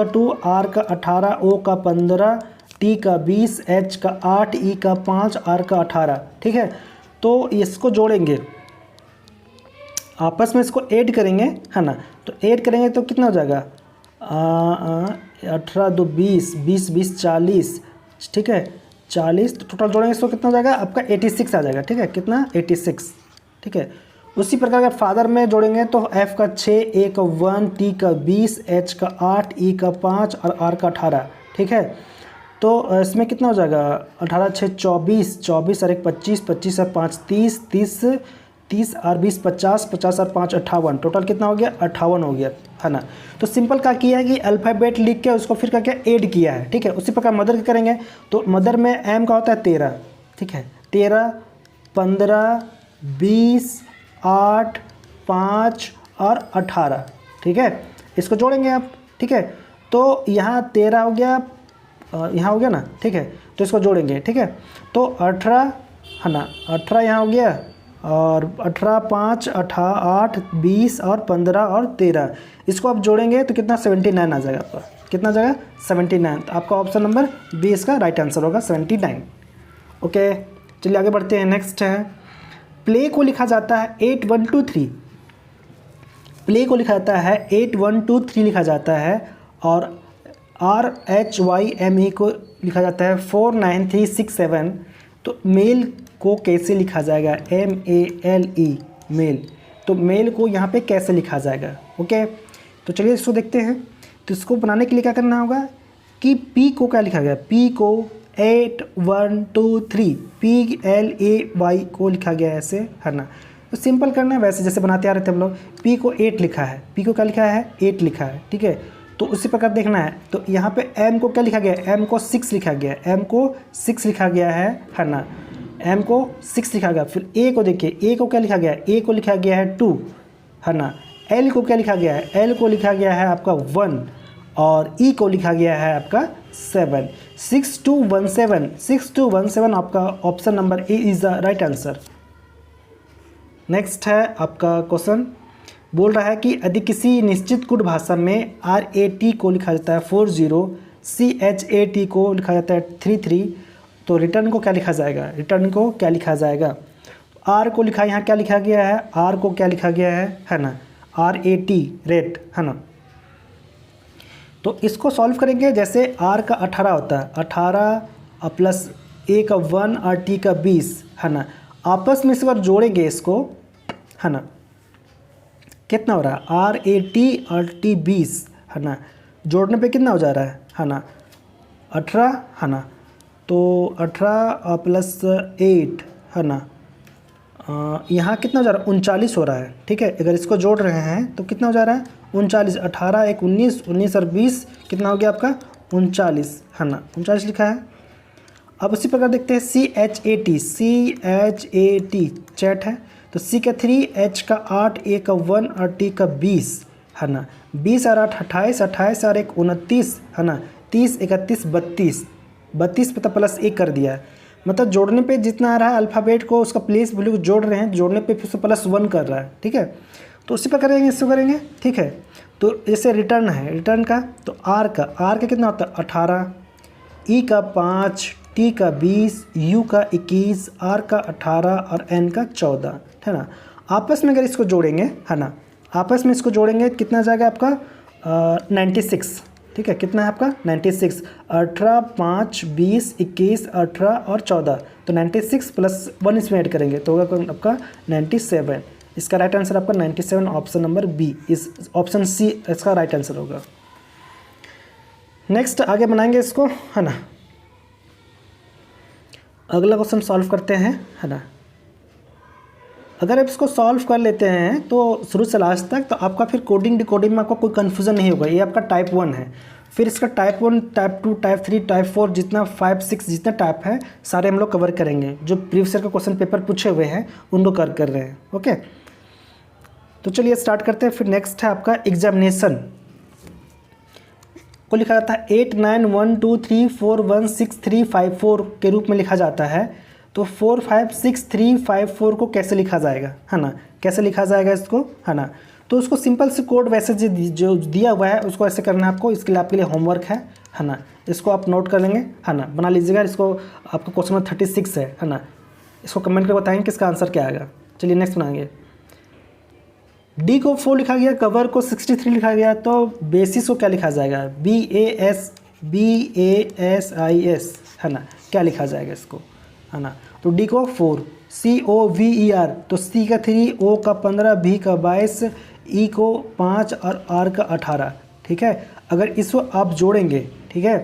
2, आर का 18, ओ का 15, टी का 20, एच का 8, ई का 5, आर का 18, ठीक है। तो इसको जोड़ेंगे, आपस में इसको ऐड करेंगे, है ना, तो ऐड करेंगे तो कितना हो जाएगा, 18 2 20, 20 20 40, ठीक है, 40, तो टोटल जोड़ेंगे इसको कितना हो जाएगा आपका 86 आ जाएगा, ठीक है, कितना 86, ठीक है। उसी प्रकार अगर फादर में जोड़ेंगे तो एफ का 6, ए का 1, टी का 20, एच का 8, ई का 5 और आर का 18, ठीक है। तो इसमें कितना हो जाएगा, 18 6 24, 24 और 1 25, 25 और 5 30, 30 और 20 50, 50 और 5 58, टोटल कितना हो गया 58 हो गया, है ना। तो सिंपल क्या किया है कि अल्फ़ाबेट लिख के उसको फिर क्या ऐड किया है, ठीक है। उसी प्रकार मदर का करेंगे तो मदर में एम का होता है 13, ठीक है, 13 15 20 8 5 और 18, ठीक है। इसको जोड़ेंगे आप, ठीक है। तो यहाँ 13 हो गया, यहाँ हो गया ना, ठीक है। तो इसको जोड़ेंगे, ठीक है। तो 18, है ना, 18 यहाँ हो गया, और 18 5 8 20 और 15 और 13, इसको आप जोड़ेंगे तो कितना 79 आ जाएगा आपका, कितना आ जाएगा 79। तो आपका ऑप्शन नंबर बी इसका राइट आंसर होगा 79। ओके, चलिए आगे बढ़ते हैं। नेक्स्ट है प्ले को लिखा जाता है 8 1 2 3, प्ले को लिखा जाता है 8 1 2 3 लिखा जाता है, और RHYME को लिखा जाता है 4 9 3 6 7। तो मेल को कैसे लिखा जाएगा, MALE मेल, तो मेल को यहाँ पे कैसे लिखा जाएगा। ओके, तो चलिए इसको देखते हैं। तो इसको बनाने के लिए क्या करना होगा कि P को क्या लिखा गया, P को 8 1 2 3 PLAY को लिखा गया है ऐसे, है ना। तो सिंपल करना है वैसे जैसे बनाते आ रहे थे हम लोग। P को 8 लिखा है, P को क्या लिखा है 8 लिखा है, ठीक है। तो उसी प्रकार देखना है। तो यहाँ पे M को क्या लिखा गया है, M को 6 लिखा गया है, M को 6 लिखा गया है ना, M को 6 लिखा गया। फिर A को देखिए, A को क्या लिखा गया है, A को लिखा गया है 2, है ना। L को क्या लिखा गया है, L को लिखा गया है आपका 1, और E को लिखा गया है आपका 7। 6217, 6217 आपका option number A is the right answer. Next है आपका क्वेश्चन, बोल रहा है कि यदि किसी निश्चित गुण भाषा में RAT को लिखा जाता है 40, CHAT को लिखा जाता है 33, तो रिटर्न को क्या लिखा जाएगा, रिटर्न को क्या लिखा जाएगा। R को लिखा यहाँ क्या लिखा गया है, R को क्या लिखा गया है ना, RAT रेट, है ना। तो इसको सॉल्व करेंगे जैसे R का 18 होता है, 18 प्लस A का 1 और T का 20, है ना। आपस में इस बार जोड़ेंगे इसको, है ना, कितना हो रहा है RAT और T 20, है ना। जोड़ने पे कितना हो जा रहा है ना 18, है ना। तो 18 प्लस 8, है ना, यहाँ कितना हो जा रहा है 39 हो रहा है, ठीक है। अगर इसको जोड़ रहे हैं तो कितना हो जा रहा है 39, 18 1 19, 19 और 20 कितना हो गया आपका 39, है ना, 39 लिखा है। अब उसी प्रकार देखते हैं CHAT, CHAT चैट है, तो C का 3, H का 8, A का 1 और T का 20, है ना। 20 और 8 28, 28 और 1 29, है ना, 30 31 32, 32 पे तो प्लस 1 कर दिया है, मतलब जोड़ने पे जितना आ रहा है अल्फ़ाबेट को उसका प्लेस वैल्यू जोड़ रहे हैं, जोड़ने पे फिर से प्लस 1 कर रहा है, ठीक है। तो उसी प्रकार करेंगे, इसको करेंगे, ठीक है। तो जैसे रिटर्न है, रिटर्न का तो R का कितना होता है 18, E का 5, T का 20, U का 21, R का 18 और N का 14, है ना। आपस में अगर इसको जोड़ेंगे, है ना, आपस में इसको जोड़ेंगे कितना जाएगा आपका 96, ठीक है। कितना है आपका 96, 18 5 20 21 18 और 14, तो 96 प्लस 1 इसमें ऐड करेंगे तो होगा आपका 97। इसका राइट आंसर आपका 97, ऑप्शन नंबर बी, इस ऑप्शन सी इसका राइट आंसर होगा। नेक्स्ट आगे बनाएंगे इसको, है ना। अगला क्वेश्चन सॉल्व करते हैं, है ना। अगर आप इसको सॉल्व कर लेते हैं तो शुरू से लास्ट तक, तो आपका फिर कोडिंग डिकोडिंग में आपको कोई कन्फ्यूज़न नहीं होगा। ये आपका टाइप 1 है, फिर इसका टाइप 1 टाइप 2 टाइप 3 टाइप 4 जितना 5 6 जितने टाइप है सारे हम लोग कवर करेंगे। जो प्रीवियस ईयर का क्वेश्चन पेपर पूछे हुए हैं उनको कर रहे हैं। ओके, तो चलिए स्टार्ट करते हैं। फिर नेक्स्ट है आपका एग्जामिनेशन को लिखा जाता है 8 9 1 2 3 4 1 6 3 5 4 के रूप में लिखा जाता है। तो 4 5 6 3 5 4 को कैसे लिखा जाएगा, है ना, कैसे लिखा जाएगा इसको, है ना। तो उसको सिंपल से कोड वैसे जो दिया हुआ है उसको ऐसे करना है आपको। इसके लिए आपके लिए होमवर्क है ना, इसको आप नोट कर लेंगे, है ना, बना लीजिएगा। इसको आपका क्वेश्चन नंबर 36 है ना। इसको कमेंट करके बताएंगे किसका आंसर क्या आएगा। चलिए नेक्स्ट बनाएंगे। डी को 4 लिखा गया, कवर को 63 लिखा गया, तो बेसिस को क्या लिखा जाएगा BASIS, है ना, क्या लिखा जाएगा इसको, है ना। तो डी को 4, COVER, तो C का 3, O का 15, B का 22, E को 5 और R का 18, ठीक है। अगर इसको आप जोड़ेंगे, ठीक है,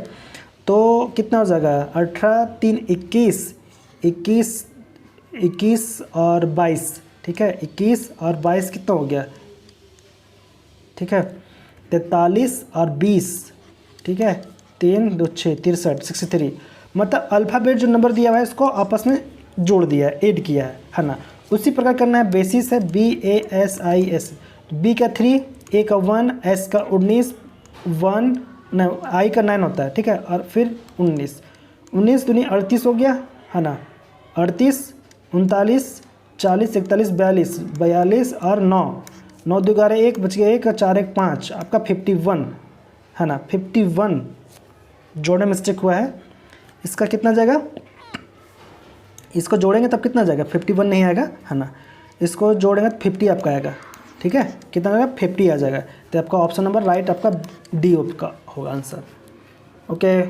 तो कितना हो जाएगा 18 3 21 21 21 और 22, ठीक है, 21 और 22 कितना हो गया, ठीक है, 43 और 20, ठीक है, 3 2 6 63 63। मतलब अल्फ़ाबेट जो नंबर दिया हुआ है इसको आपस में जोड़ दिया है, ऐड किया है ना। उसी प्रकार करना है, बेसिस है BASIS, B का 3, A का 1, S का 19, 1 I का 9 होता है, ठीक है, और फिर 19 19 दूनी 38 हो गया है ना, 38 39 40 41 42 42 और 9 9 2 11 1 बच गया 1 और 4 1 5, आपका 51 है ना, 51 जोड़ने में मिस्टेक हुआ है। इसका कितना जाएगा, इसको जोड़ेंगे तब कितना जाएगा, 51 नहीं आएगा है ना, इसको जोड़ेंगे तो 50 आपका आएगा, ठीक है, कितना आएगा 50 आ जाएगा। तो आपका ऑप्शन नंबर राइट आपका डी का होगा आंसर। ओके,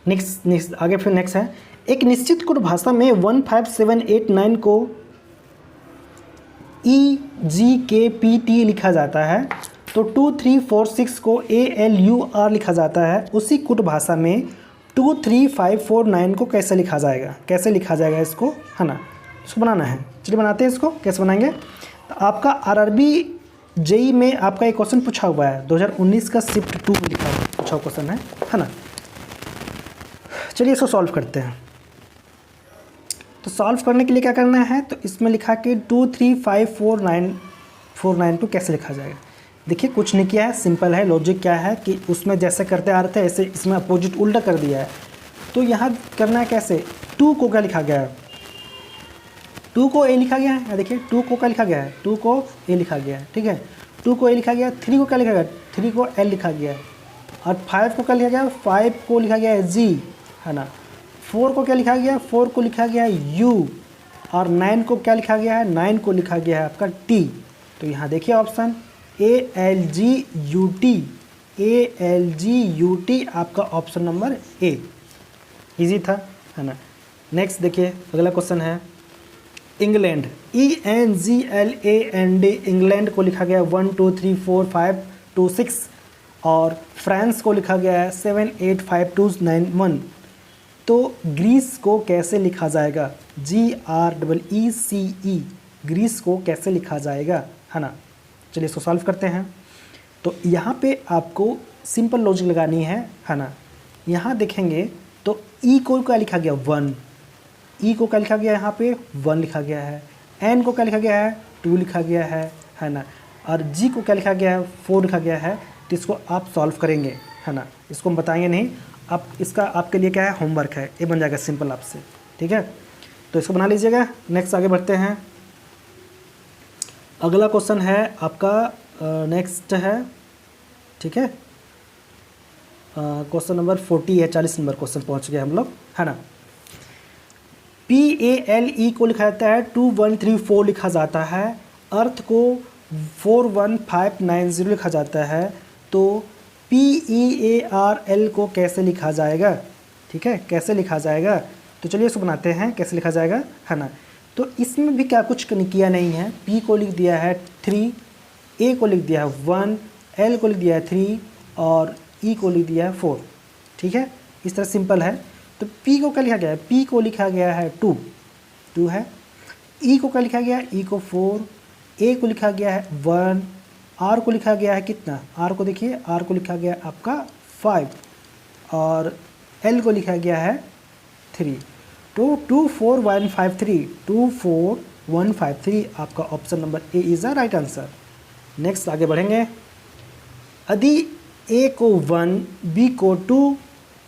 नेक्स्ट आगे फिर नेक्स्ट है, एक निश्चित कोड भाषा में 15789 को EGKPT लिखा जाता है, तो 2346 को ALUR लिखा जाता है। उसी कुट भाषा में 23549 को कैसे लिखा जाएगा, कैसे लिखा जाएगा इसको, है ना, इसको बनाना है। चलिए बनाते हैं इसको, कैसे बनाएंगे। तो आपका RRB JEE में आपका एक क्वेश्चन पूछा हुआ है, 2019 का शिफ्ट 2 में लिखा पूछा क्वेश्चन है ना। चलिए इसको सॉल्व करते हैं। तो सॉल्व करने के लिए क्या करना है, तो इसमें लिखा कि 23549 को कैसे लिखा जाएगा। देखिए कुछ नहीं किया है, सिंपल है। लॉजिक क्या है कि उसमें जैसे करते आ रहे थे ऐसे इसमें अपोजिट उल्टा कर दिया है। तो यहाँ करना है कैसे, 2 को क्या लिखा गया है, 2 को A लिखा गया है। देखिए 2 को क्या लिखा गया है, 2 को A लिखा गया है, ठीक है, 2 को A लिखा गया है। 3 को क्या लिखा गया, 3 को L लिखा गया है। और 5 को क्या लिखा गया है, 5 को लिखा गया है G, है ना। 4 को क्या लिखा गया है, 4 को लिखा गया है U। और 9 को क्या लिखा गया है, 9 को लिखा गया है आपका T। तो यहाँ देखिए ऑप्शन ALGUT, ALGUT आपका ऑप्शन नंबर A। इजी था, है ना। नेक्स्ट देखिए अगला क्वेश्चन है, इंग्लैंड, ENGLAND, इंग्लैंड को लिखा गया है 1 2 3 4 5 2 6 और फ्रांस को लिखा गया है 7 8 5 2 9 1। तो ग्रीस को कैसे लिखा जाएगा, GREECE, ग्रीस को कैसे लिखा जाएगा, है ना। चलिए इसको सॉल्व करते हैं। तो यहाँ पे आपको सिंपल लॉजिक लगानी है ना। यहाँ देखेंगे तो E को क्या लिखा गया 1, E को क्या लिखा गया यहाँ पे 1 लिखा गया है। N को क्या लिखा गया है 2 लिखा गया है ना। और G को क्या लिखा गया है 4 लिखा गया है। तो इसको आप सॉल्व करेंगे, है ना, इसको हम बताएंगे नहीं। आप इसका आपके लिए क्या है, होमवर्क है, ये बन जाएगा सिंपल आपसे, ठीक है। तो इसको बना लीजिएगा। नेक्स्ट आगे बढ़ते हैं। अगला क्वेश्चन है आपका नेक्स्ट है, ठीक है, क्वेश्चन नंबर 40 है, 40 नंबर क्वेश्चन पहुंच गए हम लोग, है ना। PALE को लिखा जाता है 2134 लिखा जाता है। अर्थ को 41590 लिखा जाता है। तो PEARL को कैसे लिखा जाएगा, ठीक है, कैसे लिखा जाएगा। तो चलिए इसको बनाते हैं कैसे लिखा जाएगा, है ना। तो इसमें भी क्या कुछ किया नहीं है। P को लिख दिया है 3, A को लिख दिया है 1, L को लिख दिया है 3 और E को लिख दिया है 4, ठीक है, इस तरह सिंपल है। तो P को क्या लिखा गया है, P को लिखा गया है 2 है। E को क्या लिखा गया है, E को 4, A को लिखा गया है 1, R को लिखा गया है कितना, R को देखिए, R को लिखा गया है आपका 5 और L को लिखा गया है 3। तो 24153, 24153 आपका option number A is the right answer. Next आगे बढ़ेंगे। यदि A को 1, B को 2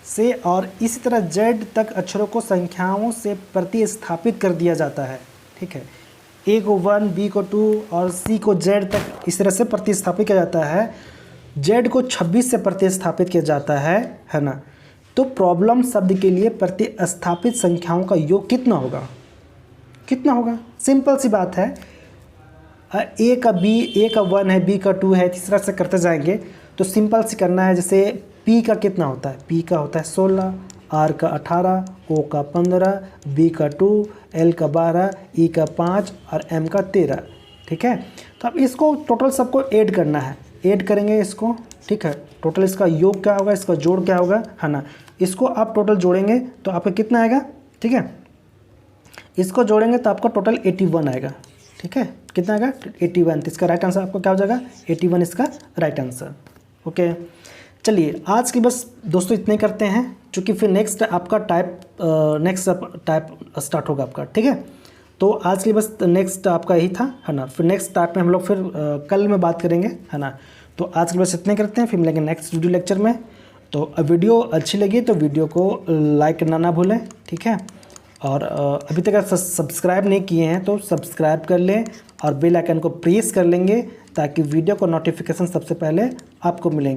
से और इसी तरह Z तक अक्षरों को संख्याओं से प्रतिस्थापित कर दिया जाता है, ठीक है, A को 1, B को 2 और C को Z तक इस तरह से प्रतिस्थापित किया जाता है। Z को 26 से प्रतिस्थापित किया जाता है ना। तो प्रॉब्लम शब्द के लिए प्रतिस्थापित संख्याओं का योग कितना होगा, कितना होगा। सिंपल सी बात है, A का 1 है, B का 2 है, तीसरा से करते जाएंगे तो सिंपल सी करना है। जैसे P का कितना होता है, P का होता है 16, R का 18, O का 15, B का 2, L का 12, E का 5 और M का 13, ठीक है। तो अब इसको टोटल सबको ऐड करना है, ऐड करेंगे इसको, ठीक है। टोटल इसका योग क्या होगा, इसका जोड़ क्या होगा, है ना। इसको आप टोटल जोड़ेंगे तो आपका कितना आएगा, ठीक है, इसको जोड़ेंगे तो आपका टोटल 81 आएगा, ठीक है, कितना आएगा 81। तो इसका राइट आंसर आपका क्या हो जाएगा 81 इसका राइट आंसर। ओके, चलिए आज की बस दोस्तों इतने करते हैं, क्योंकि फिर नेक्स्ट आपका टाइप स्टार्ट होगा आपका। ठीक है, तो आज की बस नेक्स्ट आपका यही था, है ना। फिर नेक्स्ट टाइप में हम लोग फिर कल में बात करेंगे, है ना। तो आज की बस इतने करते हैं, फिर मिलेंगे नेक्स्ट वीडियो लेक्चर में। तो वीडियो अच्छी लगी तो वीडियो को लाइक करना ना भूलें, ठीक है। और अभी तक अगर सब्सक्राइब नहीं किए हैं तो सब्सक्राइब कर लें और बेल आइकन को प्रेस कर लेंगे, ताकि वीडियो को नोटिफिकेशन सबसे पहले आपको मिलेंगे।